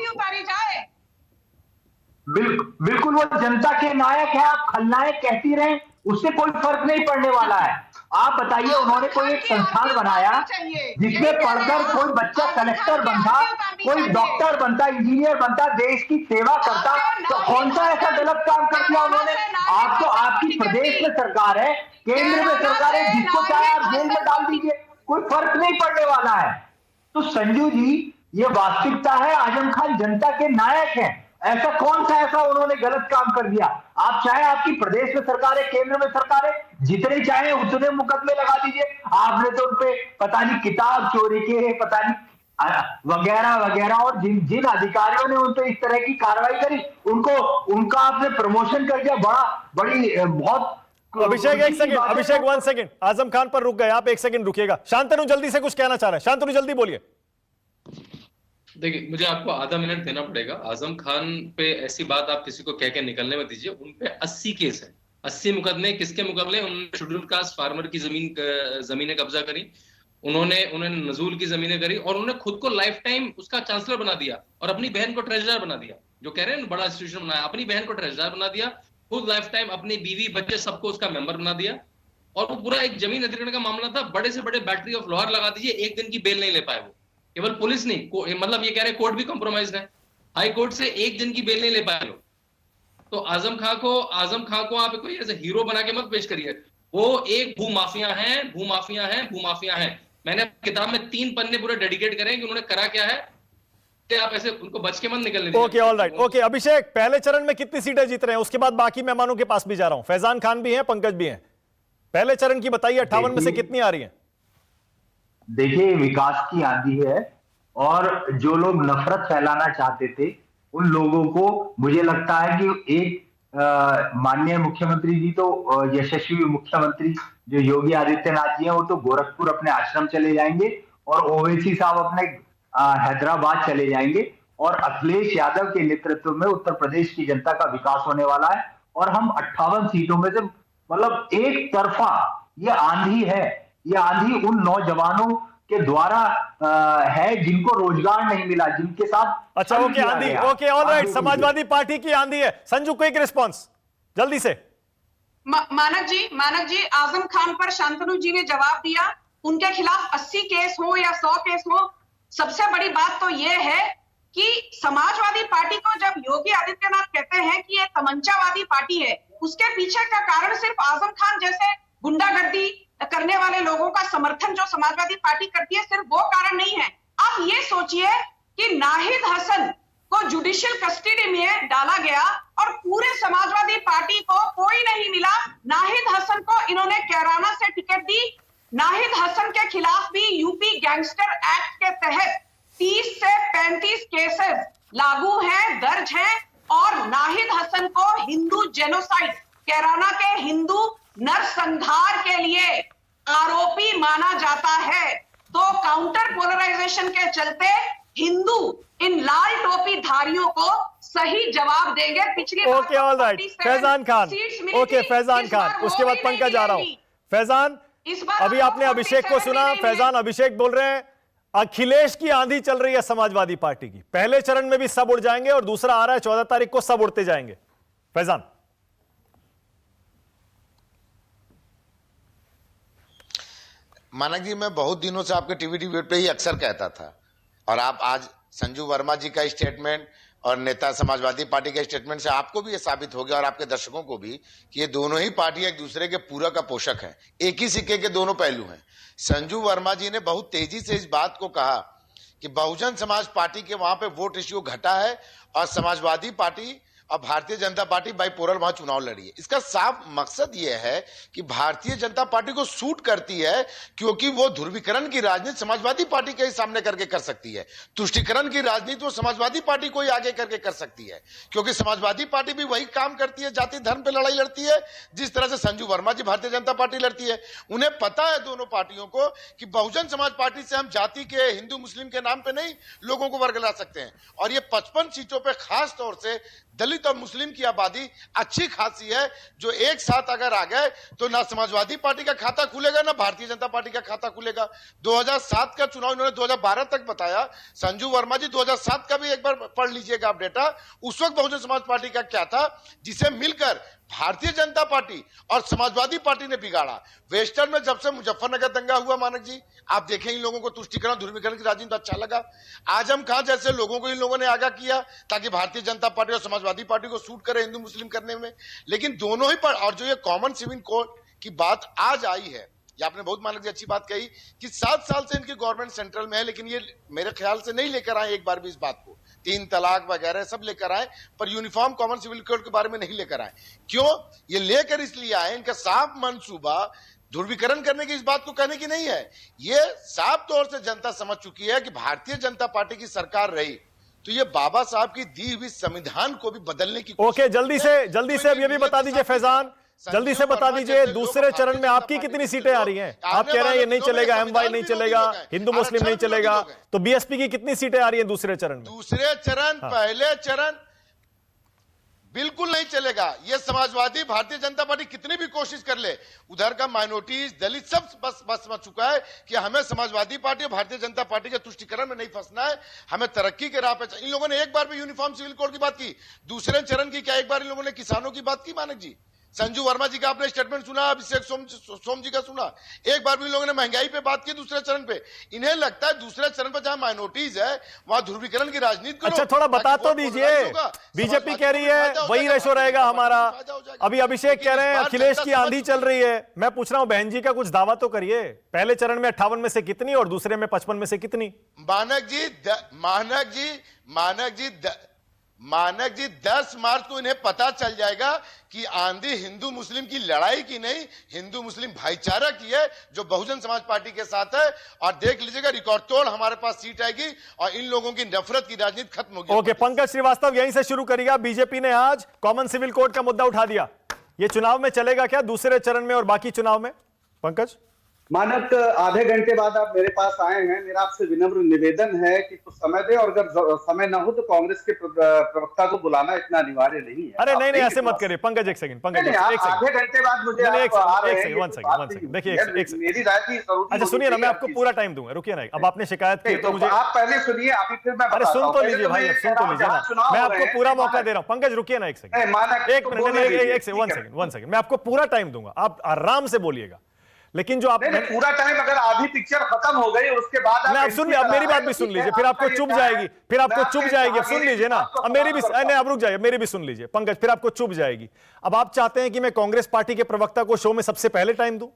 बिल्कुल वो जनता के नायक है। आप खलनायक कहती रहे, उससे कोई फर्क नहीं पड़ने वाला है। आप बताइए, उन्होंने कोई एक संस्थान बनाया जिसमें पढ़कर कोई बच्चा कलेक्टर बनता, कोई डॉक्टर बनता, इंजीनियर बनता, देश की सेवा करता, तो कौन सा ऐसा गलत काम कर दिया उन्होंने? आप तो, आपकी प्रदेश में सरकार है, केंद्र में सरकार है, जिसको चाहे आप जेल में डाल दीजिए, कोई फर्क नहीं पड़ने वाला है। तो संजू जी, ये वास्तविकता है। आजम खान जनता के नायक हैं। ऐसा कौन सा ऐसा उन्होंने गलत काम कर दिया? आप चाहे, आपकी प्रदेश में सरकार है, केंद्र में सरकार है, जितने चाहे उतने मुकदमे लगा दीजिए। आपने तो उनपे पता नहीं किताब चोरी के, पता नहीं वगैरह वगैरह, और जिन अधिकारियों ने उनपे इस तरह की कार्रवाई करी, उनका आपने प्रमोशन कर दिया। बहुत अभिषेक, एक सेकंड, अभिषेक 1 सेकंड, आजम खान पर रुक गए आप, 1 सेकंड रुकिएगा। शांतनु जल्दी से कुछ कहना चाह रहे हैं, शांतनु जल्दी बोलिए। देखिए, मुझे आपको आधा मिनट देना पड़ेगा। आजम खान पे ऐसी बात आप किसी को कह के निकलने में दीजिए। उन पे 80 केस है, 80 मुकदमे। किसके मुकाबले? उन्होंने शेड्यूल कास्ट फार्मर की जमीनें कब्जा करी, उन्होंने नजूल की जमीनें करी, और उन्होंने खुद को लाइफ टाइम उसका चांसलर बना दिया और अपनी बहन को ट्रेजरर बना दिया। जो कह रहे हैं बड़ा इंस्टीट्यूशन बनाया, अपनी बहन को ट्रेजरर बना दिया, खुद लाइफ टाइम अपनी बीवी बच्चे सबको उसका मेंबर बना दिया। और वो पूरा एक जमीन अधिग्रहण का मामला था, बड़े से बड़े बैटरी ऑफ लोहार लगा दीजिए, एक दिन की बेल नहीं ले पाए वो। केवल पुलिस नहीं, मतलब ये कह रहे हैं कोर्ट भी कॉम्प्रोमाइज है, हाई कोर्ट से एक दिन की बेल नहीं ले पाए लोग। तो आजम खां को आप कोई ऐसे हीरो बना के मत पेश करिए। वो एक भूमाफिया हैं। मैंने किताब में 3 पन्ने पूरे डेडिकेट करे कि उन्होंने करा क्या है, कि आप ऐसे उनको बच के मत निकलने दीजिए। Okay, all right. ओके अभिषेक, पहले चरण में कितनी सीटें जीत रहे हैं, उसके बाद बाकी मेहमानों के पास भी जा रहा हूं। फैजान खान भी हैं, पंकज भी हैं। पहले चरण की बताइए, 58 में से कितनी आ रही हैं? देखिए, विकास की आंधी है और जो लोग नफरत फैलाना चाहते थे उन लोगों को मुझे लगता है कि एक माननीय मुख्यमंत्री जी तो यशस्वी मुख्यमंत्री जो योगी आदित्यनाथ जी हैं वो तो गोरखपुर अपने आश्रम चले जाएंगे और ओवैसी साहब अपने हैदराबाद चले जाएंगे और अखिलेश यादव के नेतृत्व में उत्तर प्रदेश की जनता का विकास होने वाला है और हम 58 सीटों में से मतलब एक तरफा ये आंधी है, ये आंधी उन नौजवानों के द्वारा है जिनको रोजगार नहीं मिला, जिनके साथ अच्छा, ओके आंधी, okay all right. Samajwadi party की आंधी है। संजू, क्विक रिस्पॉन्स जल्दी से। मानक जी, आजम खान पर शांतनु जी ने जवाब दिया। उनके खिलाफ 80 केस हो या 100 केस हो, सबसे बड़ी बात तो यह है कि समाजवादी पार्टी को जब योगी आदित्यनाथ कहते हैं कि ये तमंचावादी पार्टी है, उसके पीछे का कारण सिर्फ आजम खान जैसे गुंडागर्दी करने वाले लोगों का समर्थन जो समाजवादी पार्टी करती है, सिर्फ वो कारण नहीं है। आप ये सोचिए कि नाहिद हसन को जुडिशियल कस्टडी में डाला गया और पूरे समाजवादी पार्टी को कोई नहीं मिला। नाहिद हसन को इन्होंने कैराना से टिकट दी। नाहिद हसन के खिलाफ भी यूपी गैंगस्टर एक्ट के तहत 30 से 35 केसेस लागू हैं, दर्ज हैं और नाहिद हसन को हिंदू जेनोसाइड, कैराना के हिंदू नरसंहार के लिए आरोपी माना जाता है। तो काउंटर पोलराइजेशन के चलते हिंदू इन लाल टोपी धारियों को सही जवाब देंगे। पिछली okay all right, Faizan Khan. Okay Faizan Khan, उसके बाद पंकज जा रहा हूं। फैजान, अभी आपने अभिषेक को सुना। फैजान, अभिषेक बोल रहे हैं अखिलेश की आंधी चल रही है समाजवादी पार्टी की, पहले चरण में भी सब उड़ जाएंगे और दूसरा आ रहा है 14 तारीख को, सब उड़ते जाएंगे। फैजान। मानक जी, मैं बहुत दिनों से आपके टीवी डिबेट पे ही अक्सर कहता था और आप आज संजू वर्मा जी का स्टेटमेंट और नेता समाजवादी पार्टी के स्टेटमेंट से आपको भी ये साबित हो गया और आपके दर्शकों को भी कि ये दोनों ही पार्टियां एक दूसरे के पूरक का पोषक हैं, एक ही सिक्के के दोनों पहलू हैं। संजू वर्मा जी ने बहुत तेजी से इस बात को कहा कि बहुजन समाज पार्टी के वहां पे वोट रेशियो घटा है और समाजवादी पार्टी और भारतीय जनता पार्टी बाइपोलर वहां चुनाव लड़ी है। इसका साफ मकसद यह है कि भारतीय जनता पार्टी को सूट करती है क्योंकि वो ध्रुवीकरण की राजनीति समाजवादी पार्टी के ही सामने करके कर सकती है, तुष्टीकरण की राजनीति वो समाजवादी पार्टी को ही आगे करके कर सकती है क्योंकि समाजवादी पार्टी भी वही काम करती है, जाति धर्म पे लड़ाई लड़ती है जिस तरह से संजू वर्मा जी भारतीय जनता पार्टी लड़ती है। उन्हें पता है दोनों पार्टियों को कि बहुजन समाज पार्टी से हम जाति के, हिंदू मुस्लिम के नाम पे नहीं लोगों को वर्गला सकते हैं और ये 55 सीटों पे खास तौर से दलित और मुस्लिम की आबादी अच्छी खासी है जो एक साथ अगर आ गए तो ना समाजवादी पार्टी का खाता खुलेगा ना भारतीय जनता पार्टी का खाता खुलेगा। 2007 का चुनाव इन्होंने 2012 तक बताया। संजू वर्मा जी 2007 का भी एक बार पढ़ लीजिएगा आप डेटा, उस वक्त बहुजन समाज पार्टी का क्या था जिसे मिलकर भारतीय जनता पार्टी और समाजवादी पार्टी ने बिगाड़ा। वेस्टर्न में जब से मुजफ्फरनगर दंगा हुआ मानक जी, आप देखें इन लोगों को तुष्टीकरण ध्रुवीकरण की राजनीति अच्छा लगा। आजम खान जैसे लोगों को इन लोगों ने आगाह किया ताकि भारतीय जनता पार्टी और समाजवादी पार्टी को सूट करे हिंदू मुस्लिम करने में। लेकिन दोनों ही पर और जो ये कॉमन सिविल कोड की बात आज आई है, ये आपने बहुत मानक जी अच्छी बात कही कि 7 साल से इनकी गवर्नमेंट सेंट्रल में है लेकिन ये मेरे ख्याल से नहीं लेकर आए एक बार भी इस बात को, 3 तलाक वगैरह सब लेकर आए पर यूनिफॉर्म कॉमन सिविल कोड के बारे में नहीं लेकर आए। क्यों ये लेकर इसलिए आए, इनका साफ मंसूबा ध्रुवीकरण करने की इस बात को कहने की नहीं है। ये साफ तौर से जनता समझ चुकी है कि भारतीय जनता पार्टी की सरकार रही तो ये बाबा साहब की दी हुई संविधान को भी बदलने की ओके, जल्दी से अब ये भी बता दीजिए फैजान, जल्दी से बता दीजिए दूसरे चरण में आपकी कितनी सीटें आ रही हैं? आप कह रहे हैं ये नहीं चलेगा, एमवाई नहीं चलेगा, हिंदू मुस्लिम नहीं चलेगा, तो बीएसपी की कितनी सीटें आ रही हैं दूसरे चरण में? दूसरे चरण, पहले चरण बिल्कुल नहीं चलेगा। ये समाजवादी भारतीय जनता पार्टी कितनी भी कोशिश कर ले, उधर का माइनॉरिटीज दलित सब बस समझ चुका है कि हमें समाजवादी पार्टी और भारतीय जनता पार्टी के तुष्टीकरण में नहीं फंसना है, हमें तरक्की के राह पे। इन लोगों ने एक बार भी यूनिफॉर्म सिविल कोड की बात की, दूसरे चरण की क्या एक बार इन लोगों ने किसानों की बात की मानक जी? संजू वर्मा जी का आपने स्टेटमेंट सुना, अभिषेक सोम जी का सुना, एक बार भी लोगों ने महंगाई पे बात की दूसरे चरण पे। इन्हें लगता है दूसरे चरण पे जहां माइनॉरिटीज है वहां ध्रुवीकरण की राजनीति करो। अच्छा थोड़ा बता तो दीजिए, बीजेपी कह रही है वही रेशो रहेगा हमारा, अभी अभिषेक कह रहे हैं अखिलेश की आंधी चल रही है। मैं पूछ रहा हूं बहन जी का कुछ दावा तो करिए, पहले चरण में 58 में से कितनी और दूसरे में 55 में से कितनी? मानक जी 10 मार्च को इन्हें पता चल जाएगा कि आंधी हिंदू मुस्लिम की लड़ाई की नहीं, हिंदू मुस्लिम भाईचारा की है जो बहुजन समाज पार्टी के साथ है। और देख लीजिएगा रिकॉर्ड तोड़ हमारे पास सीट आएगी और इन लोगों की नफरत की राजनीति खत्म होगी। ओके, पंकज श्रीवास्तव यहीं से शुरू करिएगा। बीजेपी ने आज कॉमन सिविल कोड का मुद्दा उठा दिया, ये चुनाव में चलेगा क्या, दूसरे चरण में और बाकी चुनाव में? पंकज मानक, आधे घंटे बाद आप मेरे पास आए हैं, मेरा आपसे विनम्र निवेदन है कि कुछ समय दे, और अगर समय ना हो तो कांग्रेस के प्रवक्ता को बुलाना इतना अनिवार्य नहीं है। अरे नहीं ऐसे मत करिए पंकज, एक सेकंड पंकज, आधे घंटे बाद मुझे वन सेकंड देखिए, मेरी राय की जरूरत। अच्छा सुनिए ना, मैं आपको पूरा टाइम दूंगा, रुकिए ना। अब आपने शिकायत की तो मुझे आप पहले सुनिए, अभी फिर मैं अरे सुन तो लीजिए भाई, अब सुन तो लीजिए ना, मैं आपको पूरा मौका दे रहा हूं। पंकज रुकिए ना एक सेकंड, एक मिनट, वन सेकंड, मैं आपको पूरा टाइम दूंगा, आप आराम से बोलिएगा। लेकिन जो आप पूरा टाइम, अगर आधी पिक्चर खत्म हो गई उसके बाद आप सुन लीजिए, अब मेरी बात भी सुन लीजिए, फिर आपको चुप जाएगी, फिर आपको चुप जाएगी। अब सुन लीजिए ना, अब मेरी भी नहीं, अब रुक जाइए, मेरी भी सुन लीजिए पंकज, फिर आपको चुप जाएगी। अब आप चाहते हैं कि मैं कांग्रेस पार्टी के प्रवक्ता को शो में सबसे पहले टाइम दूं?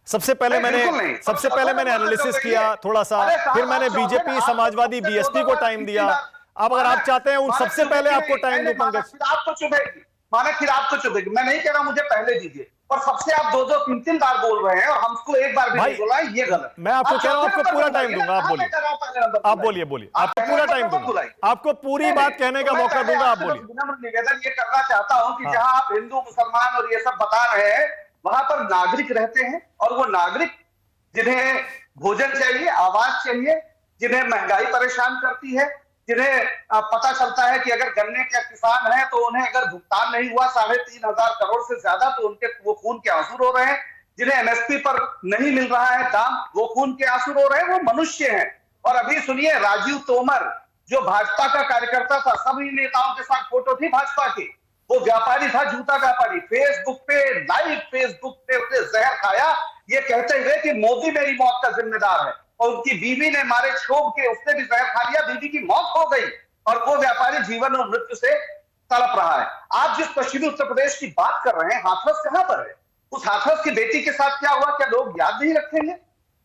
सबसे पहले मैंने एनालिसिस किया थोड़ा सा, फिर मैंने बीजेपी, समाजवादी, बीएसपी को टाइम दिया। अब अगर आप चाहते हैं उन सबसे पहले आपको टाइम दूं पंकज, आपको चुभेगी माना, फिर आपको चुभेगी। मैं नहीं कह रहा मुझे पहले दीजिए, और सबसे आप 2-3 बार बोल रहे हैं और हमको एक बार भी नहीं बोला है, ये गलत। मैं आपको कह रहा हूं आपको पूरा टाइम दूंगा, आप बोलिए, आपको पूरा टाइम दूंगा, आपको पूरी बात कहने का मौका दूंगा, आप बोलिए। विनम्र निवेदन ये करना चाहता हूं कि जहां आप हिंदू मुसलमान और ये सब बता रहे हैं, वहां पर नागरिक रहते हैं, और वो नागरिक जिन्हें भोजन चाहिए, आवास चाहिए, जिन्हें महंगाई परेशान करती है, जिन्हें पता चलता है कि अगर गन्ने के किसान हैं तो उन्हें अगर भुगतान नहीं हुआ 3,500 करोड़ से ज्यादा तो उनके वो खून के आंसू रो रहे हैं, जिन्हें एमएसपी पर नहीं मिल रहा है दाम, वो खून के आंसू रो रहे हैं, वो मनुष्य हैं। और अभी सुनिए, राजीव तोमर जो भाजपा का कार्यकर्ता था, सभी नेताओं के साथ फोटो थी भाजपा की, वो व्यापारी था, जूता व्यापारी, फेसबुक पे लाइव फेसबुक पे उसने जहर खाया, ये कहते हुए कि मोदी मेरी मौत का जिम्मेदार है। और उनकी बीवी ने मारे क्षोभ के, उसने भी जहर खा लिया, बीवी की मौत हो गई, और वो व्यापारी जीवन और मृत्यु से तड़प रहा है। आप जिस पश्चिमी उत्तर प्रदेश की बात कर रहे हैं, हाथरस कहां पर है? उस हाथरस की बेटी के साथ क्या हुआ, क्या लोग याद नहीं रखेंगे?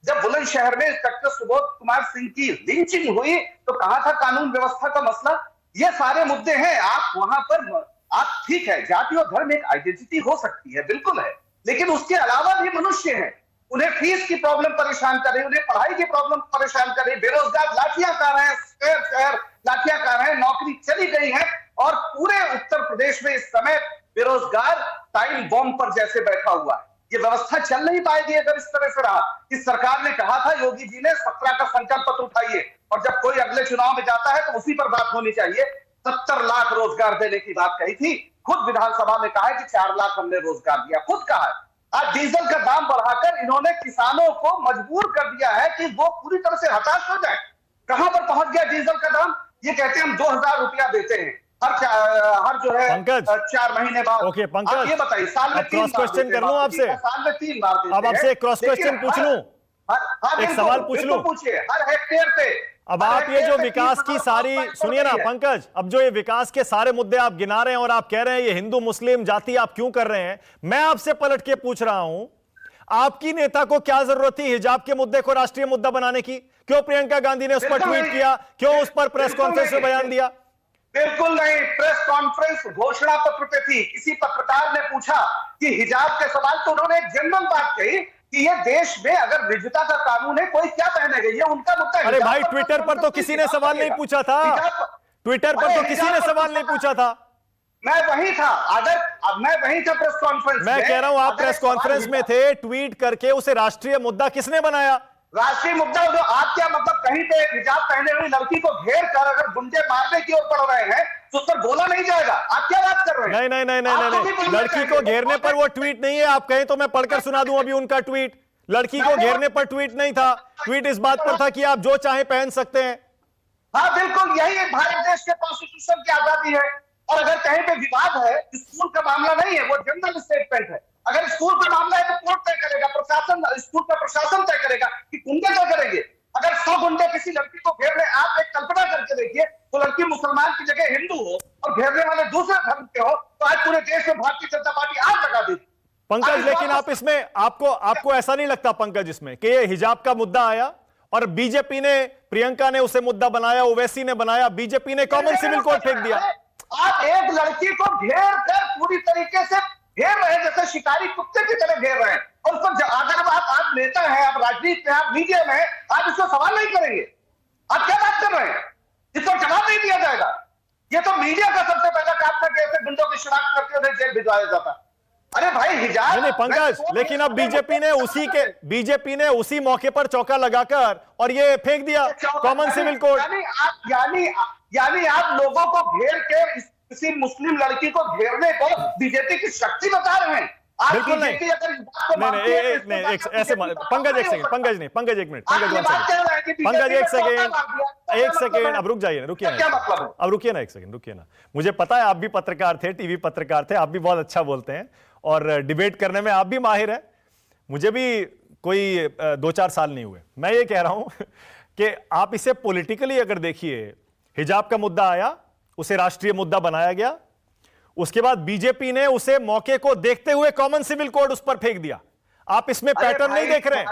जब बुलंदशहर में इंस्पेक्टर सुबोध कुमार सिंह की लिंचिंग हुई तो कहां था कानून व्यवस्था का मसला? ये सारे मुद्दे हैं। आप वहां पर, आप ठीक है, जाति और धर्म एक आइडेंटिटी हो सकती है, बिल्कुल है, लेकिन उसके अलावा भी मनुष्य हैं। उन्हें फीस की प्रॉब्लम परेशान कर रही, उन्हें पढ़ाई की प्रॉब्लम परेशान कर रही, बेरोजगार लाठियां खा रहे हैं, शहर लाठियां खा रहे हैं, नौकरी चली गई है, और पूरे उत्तर प्रदेश में इस समय बेरोजगार टाइम बॉम्ब पर जैसे बैठा हुआ है। ये व्यवस्था चल नहीं पाएगी अगर इस तरह से रहा। इस सरकार ने कहा था, योगी जी ने 17 का संकल्प पत्र उठाइए, और जब कोई अगले चुनाव में जाता है तो उसी पर बात होनी चाहिए। 70 लाख रोजगार देने की बात कही थी, खुद विधानसभा में कहा है कि 4 लाख हमने रोजगार दिया, खुद कहा है। आज डीजल का दाम बढ़ाकर इन्होंने किसानों को मजबूर कर दिया है कि वो पूरी तरह से हताश हो जाए। कहां पर पहुंच गया डीजल का दाम? ये कहते हैं हम 2,000 रुपया देते हैं हर जो है पंकज 4 महीने बाद। ओके पंकज, ये बताइए, साल में 3 क्रॉस क्वेश्चन कर लूं आपसे, साल में 3 बार देते हैं। अब आपसे एक क्रॉस क्वेश्चन पूछ लूं, एक सवाल पूछ लूं, पूछिए। हर हेक्टेयर पे, अब आप ये जो विकास की सारी, सुनिए ना पंकज, अब जो ये विकास के सारे मुद्दे आप गिना रहे हैं और आप कह रहे हैं ये हिंदू मुस्लिम जाति आप क्यों कर रहे हैं, मैं आपसे पलट के पूछ रहा हूं, आपकी नेता को क्या जरूरत थी हिजाब के मुद्दे को राष्ट्रीय मुद्दा बनाने की? क्यों प्रियंका गांधी ने उस पर ट्वीट किया, क्यों उस पर प्रेस कॉन्फ्रेंस में बयान दिया? बिल्कुल नहीं, प्रेस कॉन्फ्रेंस घोषणा पत्र पे थी। किसी पत्रकार ने पूछा कि हिजाब के सवाल, तो उन्होंने एक जनरल बात कही कि ये देश में अगर निजता का कानून है, कोई क्या पहनेगा, ये उनका मुद्दा है। अरे भाई, ट्विटर पर तो किसी ने सवाल नहीं पूछा था, ट्विटर पर तो किसी ने सवाल नहीं पूछा था। मैं वही था, अगर मैं वही था प्रेस कॉन्फ्रेंस में। मैं कह रहा हूं आप प्रेस कॉन्फ्रेंस में थे, ट्वीट करके उसे राष्ट्रीय मुद्दा किसने बनाया? राष्ट्रीय मुद्दा आप क्या मतलब, कहीं पे एक हिजाब पहने हुई लड़की को घेर कर अगर गुंडे मारने की ओर बढ़ रहे हैं तो उस पर बोला नहीं जाएगा? आप क्या बात कर रहे हैं? नहीं, लड़की को घेरने पर वो ट्वीट नहीं है। आप कहें तो मैं पढ़कर सुना दूं अभी उनका ट्वीट। लड़की को घेरने पर ट्वीट नहीं था, ट्वीट इस बात पर था कि आप जो चाहे पहन सकते हैं। हाँ बिल्कुल, यही भारत देश के कॉन्स्टिट्यूशन की आजादी है। और अगर कहीं पे विवाद है, स्कूल का मामला नहीं है, वो जनरल स्टेटमेंट है। अगर स्कूल का मामला है तो कोर्ट तय करेगा, प्रशासन, स्कूल का प्रशासन तय करेगा कि गुंडे क्या करेंगे। अगर 100 गुंडे किसी लड़की को घेर ले, आप एक कल्पना करके देखिए, तो लड़की मुसलमान की जगह हिंदू हो और घेरने वाले दूसरे धर्म के हो, तो आज पूरे देश में भारतीय जनता पार्टी आग लगा देगी। पंकज, लेकिन आप इसमें आपको ऐसा नहीं लगता पंकज इसमें कि ये हिजाब का मुद्दा आया और बीजेपी ने, प्रियंका ने उसे मुद्दा बनाया, ओवैसी ने बनाया, बीजेपी ने कॉमन सिविल कोड फेंक दिया। आप एक लड़की को घेर कर पूरी तरीके से घेर रहे हैं, जैसे शिकारी कुत्ते की तरह घेर रहे हैं, और उसको अगर आप नेता हैं, आप राजनीति में, आप मीडिया में, आप इसको सवाल नहीं करेंगे। आप क्या बात कर रहे हैं? इसको जवाब नहीं दिया जाएगा। ये तो मीडिया का सबसे पहला काम था कि ऐसे गुंडों की शिनाख्त करके उन्हें जेल भिजवाया जाता। अरे भाई हिजाब नहीं पंकज, लेकिन अब बीजेपी ने उसी मौके पर चौका लगाकर और ये फेंक दिया कॉमन सिविल कोड। यानी आप लोगों को घेर के किसी मुस्लिम लड़की को घेरने को बीजेपी की शक्ति बता रहे हैं। बिल्कुल नहीं, ऐसे पंकज एक सेकंड, पंकज एक मिनट, एक सेकंड, अब रुक जाइए, रुकिए ना, अब रुकिए ना, एक सेकंड रुकिए ना। मुझे पता है आप भी पत्रकार थे, टीवी पत्रकार थे, आप भी बहुत अच्छा बोलते हैं और डिबेट करने में आप भी माहिर हैं। मुझे भी कोई 2-4 साल नहीं हुए। मैं ये कह रहा हूं कि आप इसे पॉलिटिकली अगर देखिए, हिजाब का मुद्दा आया, उसे राष्ट्रीय मुद्दा बनाया गया, उसके बाद बीजेपी ने उसे मौके को देखते हुए कॉमन सिविल कोड उस पर फेंक दिया। आप इसमें पैटर्न नहीं देख रहे हैं?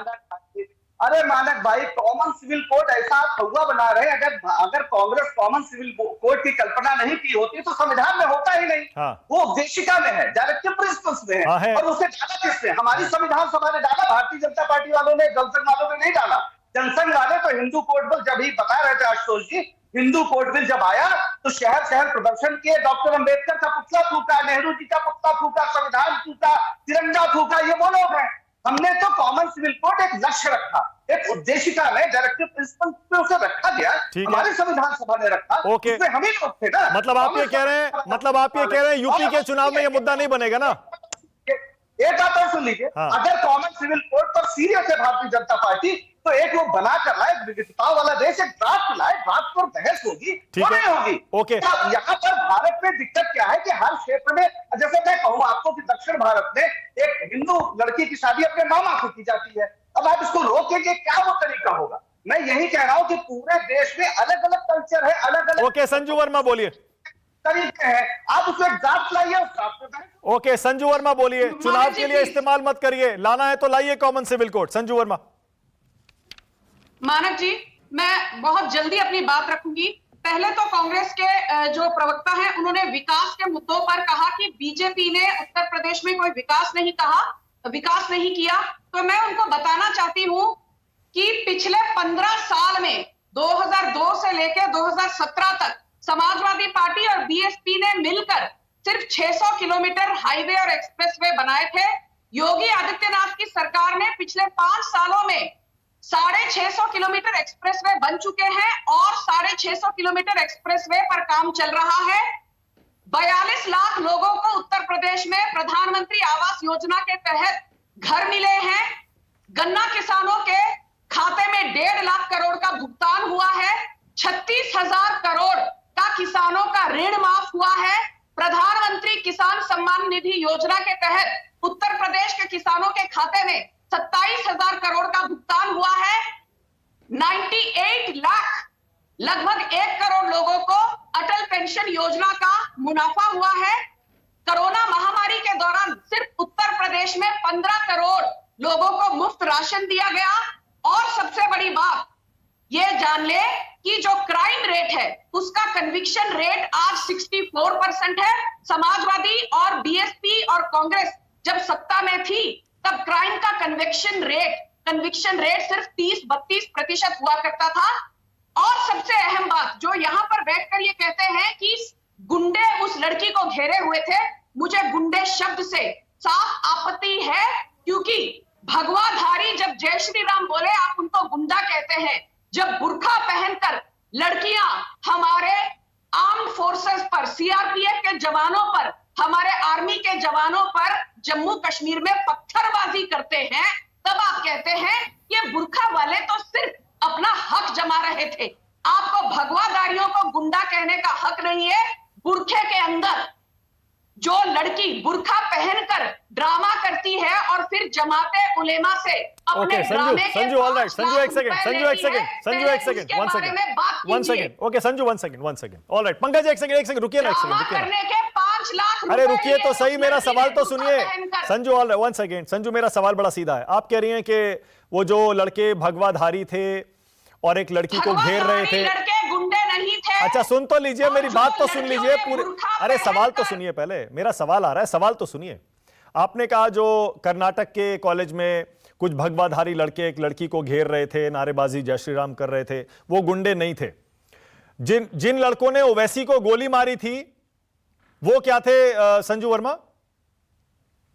अरे मानक भाई, कॉमन सिविल कोड ऐसा आप फौवा बना रहे हैं। अगर कांग्रेस कॉमन सिविल कोड की कल्पना नहीं की होती तो संविधान में होता ही नहीं। हाँ। वो उद्देशिका में है, डायरेक्टिव प्रिंसिपल्स में है। और उसे डाला किसने? हमारी संविधान सभा ने डाला, भारतीय जनता पार्टी वालों ने, जनसंघ वालों ने नहीं डाला। जनसंघ वाले तो हिंदू कोड बिल जब ही बता रहे थे आशुतोष जी, हिंदू कोड बिल जब आया तो शहर शहर प्रदर्शन किए, डॉक्टर अंबेडकर का पुतला फूका, नेहरू जी का पुतला फूका, संविधान फूका, तिरंगा फूका, ये वो लोग हैं। हमने तो कॉमन सिविल कोड एक लक्ष्य रखा, एक उद्देशिका में, डायरेक्टिव प्रिंसिपल पे उसे रखा गया, हमारी संविधान सभा ने रखा। ओके, उसमें हम ही लोग थे ना। मतलब आप ये कह रहे हैं यूपी के चुनाव में ये मुद्दा नहीं बनेगा ना? एक बात और सुन लीजिए, अगर कॉमन सिविल कोड पर सीरियस है भारतीय जनता पार्टी, तो एक वो बना कर लाए, विविधताओं वाला देश, एक ड्राफ्ट लाए, ड्राफ्ट पर बहस होगी, ठीक है, होगी। ओके। यहाँ पर भारत में दिक्कत क्या है कि हर क्षेत्र में, जैसे मैं कहूँ आपको कि दक्षिण भारत में एक हिंदू लड़की की शादी अपने मामा से की जाती है। अब आप इसको रोकेंगे, क्या वो तरीका होगा? मैं यही कह रहा हूँ कि पूरे देश में अलग अलग कल्चर है, अलग अलग। ओके, संजू वर्मा बोलिए। तरीके हैं, आप उसमें एक ड्राफ्ट लाइए, उस ड्राफ्ट में। ओके, संजू वर्मा बोलिए। चुनाव के लिए इस्तेमाल मत करिए, लाना है तो लाइए common civil code. Sanju Verma. Manak ji, मैं बहुत जल्दी अपनी बात रखूंगी। पहले तो कांग्रेस के जो प्रवक्ता हैं, उन्होंने विकास के मुद्दों पर कहा कि बीजेपी ने उत्तर प्रदेश में कोई विकास नहीं किया। तो मैं उनको बताना चाहती हूं कि पिछले 15 साल में 2002 से लेकर 2017 तक समाजवादी पार्टी और बीएसपी ने मिलकर सिर्फ 600 किलोमीटर हाईवे और एक्सप्रेसवे बनाए थे। योगी आदित्यनाथ की सरकार ने पिछले 5 सालों में 650 किलोमीटर एक्सप्रेसवे बन चुके हैं और 650 किलोमीटर एक्सप्रेसवे पर काम चल रहा है। 42 लाख लोगों को उत्तर प्रदेश में प्रधानमंत्री आवास योजना के तहत घर मिले हैं। गन्ना किसानों के खाते में 1.5 लाख करोड़ का भुगतान हुआ है। 36,000 करोड़ का किसानों का ऋण माफ हुआ है। प्रधानमंत्री किसान सम्मान निधि योजना के तहत उत्तर प्रदेश के किसानों के खाते में 27,000 करोड़ का भुगतान हुआ है। 98 लाख, लगभग 1 करोड़ लोगों को अटल पेंशन योजना का मुनाफा हुआ है। कोरोना महामारी के दौरान सिर्फ उत्तर प्रदेश में 15 करोड़ लोगों को मुफ्त राशन दिया गया। और सबसे बड़ी बात ये जान ले कि जो क्राइम रेट है उसका कन्विक्शन रेट आज 64% है। समाजवादी और बीएसपी और कांग्रेस जब सत्ता में थी तब क्राइम का कन्विक्शन रेट सिर्फ 30-32% हुआ करता था। और सबसे अहम बात जो यहां पर बैठकर ये कहते हैं कि गुंडे उस लड़की को घेरे हुए थे, मुझे गुंडे शब्द से साफ आपत्ति है, क्योंकि भगवाधारी जब जय श्री राम बोले आप उनको गुंडा कहते हैं। जब बुर्खा पहनकर लड़कियां हमारे आर्म्ड फोर्सेस पर, सीआरपीएफ के जवानों पर, हमारे आर्मी के जवानों पर जम्मू कश्मीर में पत्थरबाजी करते हैं, तब आप कहते हैं ये बुर्खा वाले तो सिर्फ अपना हक जमा रहे थे। आपको भगवाधारियों को गुंडा कहने का हक नहीं है। बुरखे के अंदर जो लड़की बुरखा पहनकर ड्रामा करती है और फिर जमाते उलेमा से अपने ओके ड्रामे के संजू ऑल राइट 5 संजू लाख एक सेकंड रुपए संजू एक लेती सेकंड है, संजू पहले एक सेकंड इसके वन बारे में बात सेकंड वन कीजिए। Second okay Sanju one second all right Pankaj एक सेकंड रुकिए ना एक ड्रामा सेकंड करने के 5 लाख अरे रुपए रुकिए लिए तो सही उस मेरा लड़की सवाल ने तो बुर्का सुनिए पहनकर। Sanju all one second Sanju मेरा सवाल बड़ा सीधा है। आप कह रही हैं कि वो जो लड़के भगवाधारी थे और एक लड़की को घेर रहे थे, लड़के गुंडे नहीं थे। अच्छा सुन तो लीजिए और मेरी जो बात तो सुन लड़कियों लीजिए ने पूरे बुर्का अरे सवाल तो पहनकर- सुनिए पहले मेरा सवाल आ रहा है सवाल तो सुनिए। आपने कहा जो कर्नाटक के कॉलेज में कुछ भगवाधारी लड़के एक लड़की को घेर रहे थे, नारेबाजी जय श्री राम कर रहे थे, वो गुंडे नहीं थे। जिन लड़कों ने ओवैसी को गोली मारी थी वो क्या थे संजू वर्मा?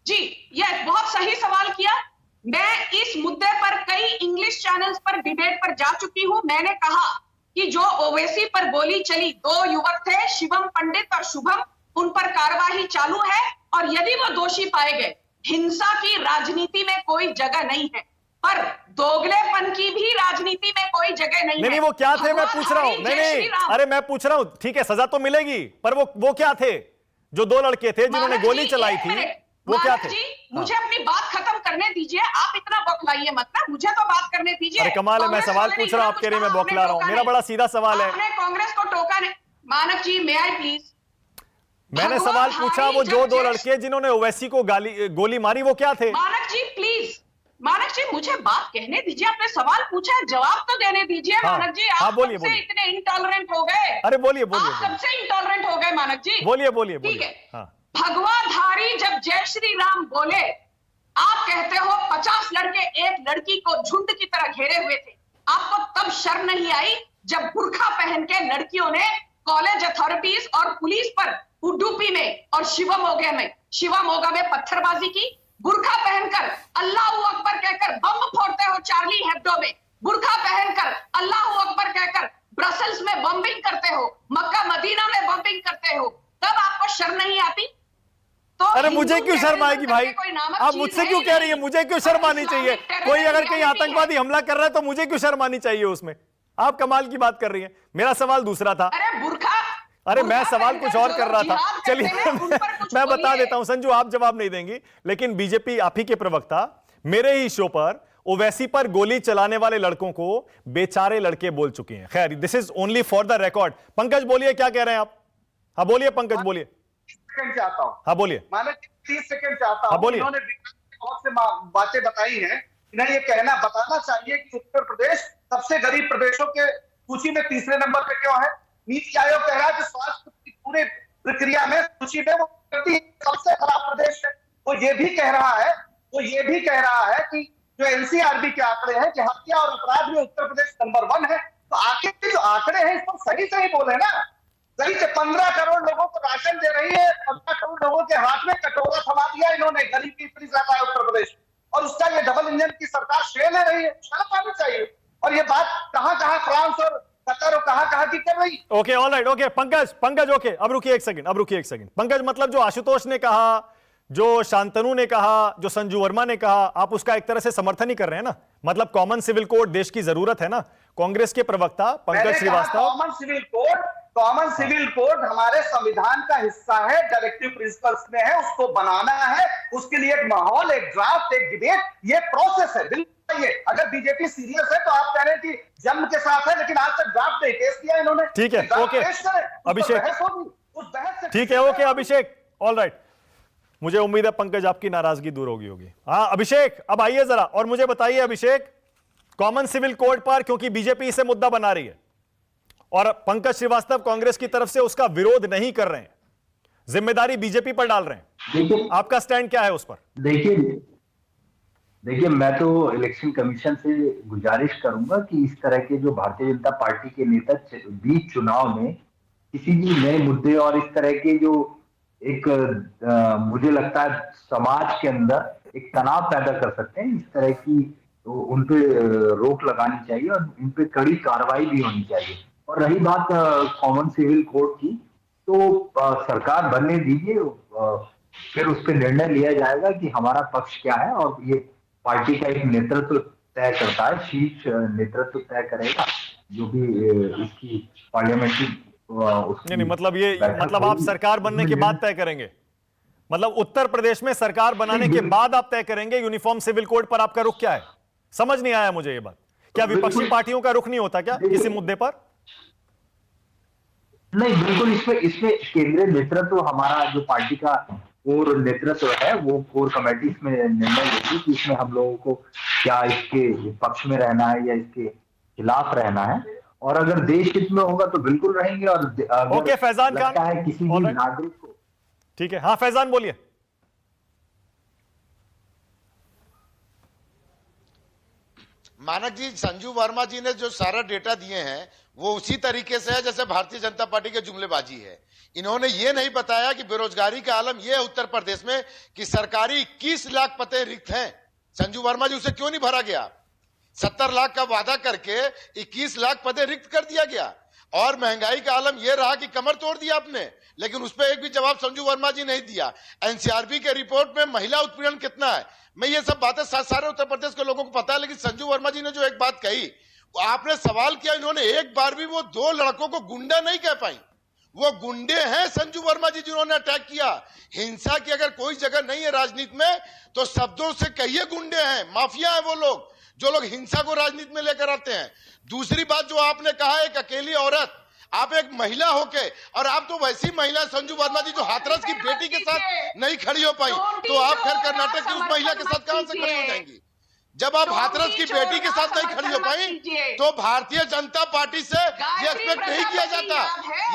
जी यह बहुत सही सवाल किया। मैं इस मुद्दे पर कई इंग्लिश चैनल्स पर डिबेट पर जा चुकी हूं। मैंने कहा कि जो ओवैसी पर गोली चली 2 युवक थे, शिवम पंडित और शुभम, उन पर कार्रवाई चालू है और यदि वो दोषी पाए गए, हिंसा की राजनीति में कोई जगह नहीं है, पर दोगलेपन की भी राजनीति में कोई जगह नहीं है। नहीं वो क्या थे मैं पूछ रहा हूं। भगवान नहीं श्री राम। अरे मैं पूछ रहा हूं, ठीक है सजा तो मिलेगी, पर वो क्या थे जो 2 लड़के थे जिन्होंने मानक गोली जी, चलाई एक थी, मिनट। वो क्या मानक थे? जी, मुझे अपनी बात खत्म करने दीजिए। आप इतना बौखलाइए मत ना, मुझे तो बात करने दीजिए। अरे कमाल है, मैं कांग्रेस सवाल वाले पूछ रहा हूं, ने आप कह रही हैं मैं आपने बौखला रहा हूं। टोका मेरा नहीं। बड़ा सीधा सवाल है। आपने कांग्रेस को टोका नहीं। मानक जी मे आई प्लीज। मैंने सवाल पूछा वो जो 2 लड़के जिन्होंने ओवैसी को गोली मारी वो क्या थे? मानक जी प्लीज, मानक जी मुझे बात कहने दीजिए। आपने सवाल पूछा है, जवाब तो देने दीजिए। हाँ, मानक जी हाँ, आप बोलिए, कब से बोलिए। इतने इंटॉलरेंट हो गए? अरे बोलिए आप कब से इंटॉलरेंट हो गए मानक जी? बोलिए ठीक है। हाँ। भगवाधारी जब जय श्री राम बोले, आप कहते हो 50 लड़के एक लड़की को झुंड की तरह घेरे हुए थे। आपको तब शर्म नहीं आई जब बुर्खा पहन के लड़कियों ने कॉलेज अथॉरिटीज और पुलिस पर उडुपी में और शिवमोगा में पत्थरबाजी की? बुर्खा पहनकर अल्लाह अकबर कहकर बम फोड़ते हो चार्ली हेब्डो में, बुर्खा पहनकर अल्लाह अकबर कहकर ब्रसल्स में बम्बिंग करते हो, मक्का मदीना में बम्बिंग करते हो, तब आपको शर्म नहीं आती? तो अरे मुझे हिंदू क्यों शर्म आएगी भाई? कोई नामक आप चीज मुझसे है क्यों ही कह रही है नहीं। मुझे क्यों शर्म आनी चाहिए? इस्लामिक कोई अगर टेररिज्म कहीं रियलिटी आतंकवादी हमला कर रहा है तो मुझे क्यों शर्म आनी चाहिए उसमें? आप कमाल की बात कर रही हैं। मेरा सवाल दूसरा था। अरे बुर्खा, अरे मैं बुर्खा सवाल पहनकर कुछ और जो कर रहा था। जिहाद करते चलिए हैं, उन पर कुछ मैं बता बोलिए। देता हूं संजू, आप जवाब नहीं देंगी, लेकिन बीजेपी आप ही के प्रवक्ता मेरे ही शो पर ओवैसी पर गोली चलाने वाले लड़कों को बेचारे लड़के बोल चुके हैं। खैर this is only for the record. Pankaj बोलिए क्या कह रहे हैं आप? हाँ बोलिए पंकज बोलिए। सेकंड चाहता हूँ। हाँ बोलिए। मानक 30 सेकंड चाहता हाँ, हूँ। बोलिए। इन्होंने बहुत से बातें बताई हैं। इन्हें ये बताना चाहिए कि उत्तर प्रदेश सबसे गरीब प्रदेशों के सूची में तीसरे नंबर पे क्यों है। नीति आयोग कह रहा है कि स्वास्थ्य की पूरी प्रक्रिया में सूची में वो सबसे खराब प्रदेश है। वो ये भी कह रहा है कि जो एनसीआरबी के आंकड़े हैं कि हत्या और अपराध में उत्तर प्रदेश नंबर 1 है। तो आखिर जो आंकड़े हैं इसको सही बोले ना। सही से 15 करोड़ लोगों को राशन दे रही है, 15 करोड़ लोगों के हाथ में कटोरा थमा दिया इन्होंने। गरीबी इतनी ज्यादा है उत्तर प्रदेश, और उसका ये डबल इंजन की सरकार श्रेय ले रही है। शर्म आनी चाहिए। और ये बात कहां फ्रांस और कतर और कहां की कर रही। Okay all right okay Pankaj okay अब रुकिए एक सेकंड। पंकज मतलब जो आशुतोष ने कहा, जो शांतनु ने कहा, जो संजू वर्मा ने कहा, आप उसका एक तरह से समर्थन ही कर रहे हैं ना? मतलब कॉमन सिविल कोड देश की जरूरत है ना? कांग्रेस के प्रवक्ता Pankaj Srivastava, common civil code हमारे संविधान का हिस्सा है, डायरेक्टिव प्रिंसिपल्स में है, उसको बनाना है। उसके लिए एक माहौल, एक ड्राफ्ट, एक डिबेट, ये प्रोसेस है। बिल्कुल ये अगर बीजेपी सीरियस है तो आप कह रहे हैं कि जन्म के साथ है, लेकिन आज तक ड्राफ्ट नहीं पेश किया इन्होंने। ठीक है ओके अभिषेक, ठीक है ओके अभिषेक ऑल राइट। मुझे उम्मीद है पंकज आपकी नाराजगी दूर होगी। हाँ अभिषेक अब आइए जरा और मुझे बताइए अभिषेक, कॉमन सिविल कोड पर क्योंकि बीजेपी इसे मुद्दा बना रही है और पंकज श्रीवास्तव कांग्रेस की तरफ से उसका विरोध नहीं कर रहे हैं, जिम्मेदारी बीजेपी पर डाल रहे हैं, देखिए आपका स्टैंड क्या है उस पर? देखिए मैं तो इलेक्शन कमीशन से गुजारिश करूंगा कि इस तरह के जो भारतीय जनता पार्टी के नेता बीच चुनाव में किसी भी नए मुद्दे और इस तरह के जो एक मुझे लगता है समाज के अंदर एक तनाव पैदा कर सकते हैं, इस तरह की तो उन पे रोक लगानी चाहिए और इन पे कड़ी कार्रवाई भी होनी चाहिए। और रही बात कॉमन सिविल कोड की, तो सरकार बनने दीजिए, फिर उस पर निर्णय लिया जाएगा कि हमारा पक्ष क्या है। और ये पार्टी का एक नेतृत्व तय करता है, शीर्ष नेतृत्व तय करेगा जो भी इसकी पार्लियामेंट्री उसकी नहीं, मतलब ये बैठक मतलब आप हुई। सरकार बनने के बाद तय करेंगे, मतलब उत्तर प्रदेश में सरकार बनाने के बाद आप तय करेंगे यूनिफॉर्म सिविल कोड पर आपका रुख क्या है? समझ नहीं आया मुझे ये बात। क्या विपक्षी पार्टियों का रुख नहीं होता क्या किसी मुद्दे पर? नहीं, बिल्कुल इसमें केंद्रीय नेतृत्व, हमारा जो पार्टी का कोर नेतृत्व है, वो कोर कमेटी इसमें निर्णय लेगी कि इसमें हम लोगों को क्या इसके पक्ष में रहना है या इसके खिलाफ रहना है। और अगर देश हित में होगा तो बिल्कुल रहेंगे, और अगर ओके, फैजान खान, लगता है किसी भी नागरिक को। ठीक है, हाँ फैजान बोलिए। मानक जी, संजू वर्मा जी ने जो सारा डेटा दिए हैं वो उसी तरीके से है जैसे भारतीय जनता पार्टी के जुमलेबाजी है। इन्होंने ये नहीं बताया कि बेरोजगारी का आलम यह है उत्तर प्रदेश में कि सरकारी 21 लाख पदे रिक्त हैं। संजू वर्मा जी, उसे क्यों नहीं भरा गया? 70 लाख का वादा करके 21 लाख पदे रिक्त कर दिया गया। और महंगाई का आलम यह रहा कि कमर तोड़ दिया आपने, लेकिन उस पर एक भी जवाब संजू वर्मा जी नहीं दिया। एनसीआरबी के रिपोर्ट में महिला उत्पीड़न कितना है, मैं ये सब बातें सारे उत्तर प्रदेश के लोगों को पता है, लेकिन संजू वर्मा जी ने जो एक बात कही, आपने सवाल किया, इन्होंने एक बार भी वो 2 लड़कों को गुंडा नहीं कह पाई। वो गुंडे हैं संजू वर्मा जी जिन्होंने अटैक किया। हिंसा की अगर कोई जगह नहीं है राजनीति में तो शब्दों से कहिए गुंडे हैं, माफिया है वो लोग जो लोग हिंसा को राजनीति में लेकर आते हैं। दूसरी बात जो आपने कहा, एक अकेली औरत, आप एक महिला होके, और आप तो वैसी महिला संजू वर्मा जी जो हाथरस की बेटी के साथ नहीं खड़ी हो पाई, तो आप फिर कर्नाटक की उस महिला के साथ कहां से खड़ी हो जाएंगी? जब आप हाथरस की बेटी के साथ नहीं खड़ी हो पाई तो भारतीय जनता पार्टी से ये एक्सपेक्ट नहीं किया जाता।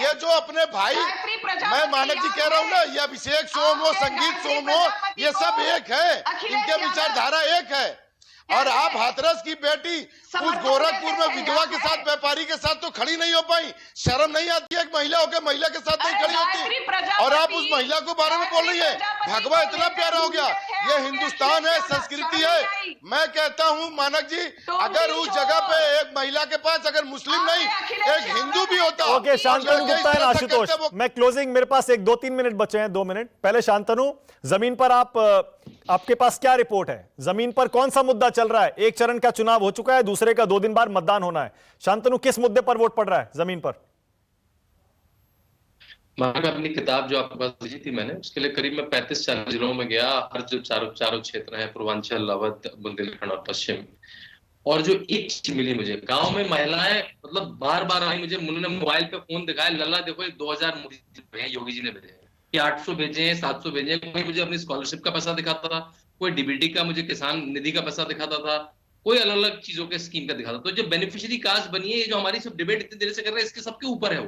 ये जो अपने भाई, मैं मानक जी कह रहा हूं ना, ये अभिषेक सोम हो, संगीत सोम हो, ये सब एक है, इनके विचारधारा एक है। और आप हाथरस की बेटी उस गोरखपुर में विधवा के साथ, व्यापारी के साथ तो खड़ी नहीं हो पाई। शर्म नहीं आती है एक महिला होकर महिला के साथ नहीं खड़ी होती, और आप उस महिला को बारे में बोल रही है। भगवा इतना प्यारा हो गया, ये हिंदुस्तान है, संस्कृति है। मैं कहता हूं मानक जी, अगर उस जगह पे एक महिला के पास अगर मुस्लिम नहीं एक हिंदू भी होता। ओके, शांतनु गुप्ता एंड आशुतोष, मैं क्लोजिंग, मेरे पास 2-3 मिनट बचे हैं, 2 मिनट। पहले शांतनु, जमीन पर आपके पास क्या रिपोर्ट है? जमीन पर कौन सा मुद्दा चल रहा है? एक चरण का चुनाव हो चुका है, दूसरे का 2 दिन बाद मतदान होना है। शांतनु, किस मुद्दे पर वोट पड़ रहा है जमीन पर? अपनी किताब जो आपके पास भेजी थी मैंने, उसके लिए करीब मैं 35-40 जिलों में गया। हर जो चारों क्षेत्र हैं, पूर्वांचल, अवध, बुंदेलखंड और पश्चिम, और जो एक चीज मिली मुझे, गांव में महिलाएं मतलब बार बार आई, मुझे उन्होंने मोबाइल पे फोन दिखाया, लल्ला देखो ये 2000 मोदी योगी जी ने भेजे, ये 800 भेजे हैं, 700 भेजे हैं। कोई मुझे अपनी स्कॉलरशिप का पैसा दिखाता था, कोई डीबीटी का, मुझे किसान निधि का पैसा दिखाता था, कोई अलग अलग चीजों के स्कीम का दिखाता। तो जो बेनिफिशियरी कास्ट बनी है, ये जो हमारी सब डिबेट इतनी देर से कर रहे हैं, इसके सबके ऊपर है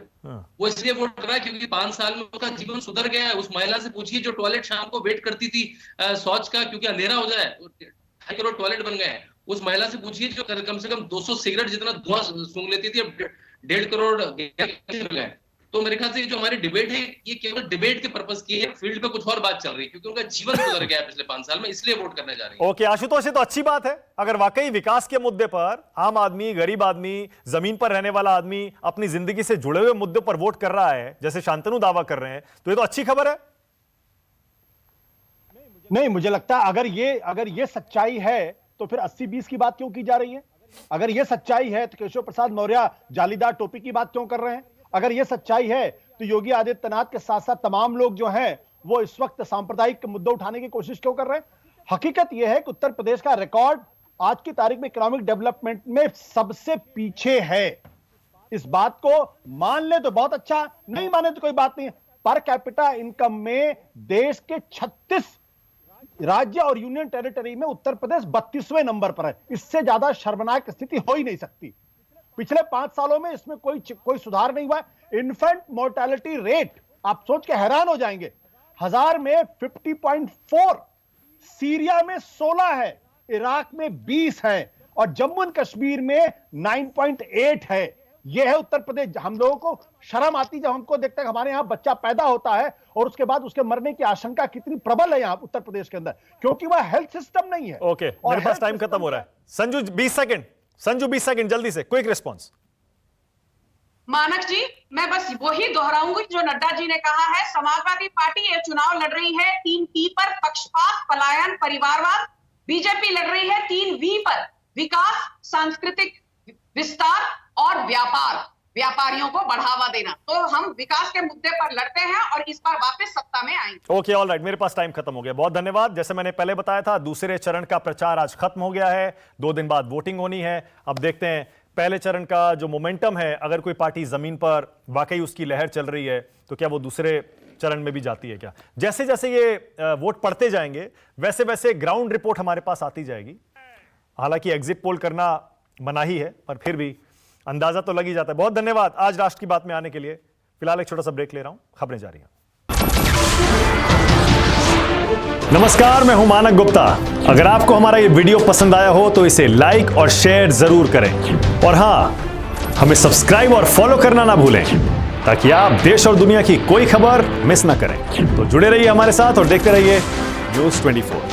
वो इसलिए वोट कर रहा है क्योंकि 5 साल में उसका जीवन सुधर गया है। उस महिला से पूछिए जो टॉयलेट शाम को वेट करती थी शौच का, क्योंकि अंधेरा हो जाए, 2.5 करोड़ टॉयलेट बन गए हैं। उस महिला से पूछिए जो कम से कम 200 सिगरेट जितना धुआं सूंघ लेती थी, अब 1.5 करोड़ बन गए। तो मेरे ख्याल से जो हमारी डिबेट है, ये केवल डिबेट के पर्पस की है, फील्ड पे कुछ और बात चल रही है, क्योंकि उनका जीवन सुधर गया है पिछले 5 साल में, इसलिए वोट करने जा रही है। ओके आशुतोष, ये तो अच्छी बात है। अगर वाकई विकास के मुद्दे पर आम आदमी, गरीब आदमी, जमीन पर रहने वाला आदमी अपनी जिंदगी से जुड़े हुए मुद्दे पर वोट कर रहा है, जैसे शांतनु दावा कर रहे हैं, तो ये तो अच्छी खबर है। नहीं, मुझे लगता है अगर ये सच्चाई है तो फिर 80-20 की बात क्यों की जा रही है? अगर ये सच्चाई है तो केशव प्रसाद मौर्य जालीदार टोपी की बात क्यों कर रहे हैं? अगर ये सच्चाई है तो योगी आदित्यनाथ के साथ साथ तमाम लोग जो हैं वो इस वक्त सांप्रदायिक मुद्दे उठाने की कोशिश क्यों कर रहे हैं? हकीकत यह है कि उत्तर प्रदेश का रिकॉर्ड आज की तारीख में इकोनॉमिक डेवलपमेंट में सबसे पीछे है। इस बात को मान ले तो बहुत अच्छा, नहीं माने तो कोई बात नहीं। पर कैपिटा इनकम में देश के 36 राज्य और यूनियन टेरिटरी में उत्तर प्रदेश 32वें नंबर पर है। इससे ज्यादा शर्मनाक स्थिति हो ही नहीं सकती। पिछले 5 सालों में इसमें कोई सुधार नहीं हुआ। इन्फेंट मोर्टेलिटी रेट आप सोच के हैरान हो जाएंगे, 1000 में 50.4, सीरिया में 16 है, इराक में 20 है और जम्मू एंड कश्मीर में 9.8 है। यह है उत्तर प्रदेश। हम लोगों को शर्म आती जब हमको देखते हैं हमारे यहां बच्चा पैदा होता है और उसके बाद उसके मरने की आशंका कितनी प्रबल है यहां उत्तर प्रदेश के अंदर, क्योंकि वह हेल्थ सिस्टम नहीं है। ओके, मेरे पास टाइम खत्म हो रहा है। संजू 20 सेकंड जल्दी से क्विक रिस्पॉन्स। मानक जी, मैं बस वही दोहराऊंगी जो नड्डा जी ने कहा है। समाजवादी पार्टी ये चुनाव लड़ रही है 3P पर, पक्षपात, पलायन, परिवारवाद। बीजेपी लड़ रही है 3V पर, विकास, सांस्कृतिक विस्तार और व्यापार। व्यापारियों को बढ़ावा देना। तो हम विकास के मुद्दे पर लड़ते हैं और इस बार वापस सत्ता में आएंगे। ओके, ऑल राइट, मेरे पास टाइम खत्म हो गया। बहुत धन्यवाद। जैसे मैंने पहले बताया था, दूसरे चरण का प्रचार आज खत्म हो गया है। 2 दिन बाद वोटिंग होनी है। अब देखते हैं पहले चरण का जो मोमेंटम है, अगर कोई पार्टी जमीन पर वाकई उसकी लहर चल रही है तो क्या वो दूसरे चरण में भी जाती है क्या। जैसे जैसे ये वोट पड़ते जाएंगे वैसे वैसे ग्राउंड रिपोर्ट हमारे पास आती जाएगी। हालांकि एग्जिट पोल करना मनाही है, पर फिर भी अंदाजा तो लग ही जाता है। बहुत धन्यवाद आज राष्ट्र की बात में आने के लिए। फिलहाल एक छोटा सा ब्रेक ले रहा हूं, खबरें जारी हैं। नमस्कार, मैं हूं मानक गुप्ता। अगर आपको हमारा ये वीडियो पसंद आया हो तो इसे लाइक और शेयर जरूर करें, और हां, हमें सब्सक्राइब और फॉलो करना ना भूलें ताकि आप देश और दुनिया की कोई खबर मिस ना करें। तो जुड़े रहिए हमारे साथ और देखते रहिए न्यूज़ 24।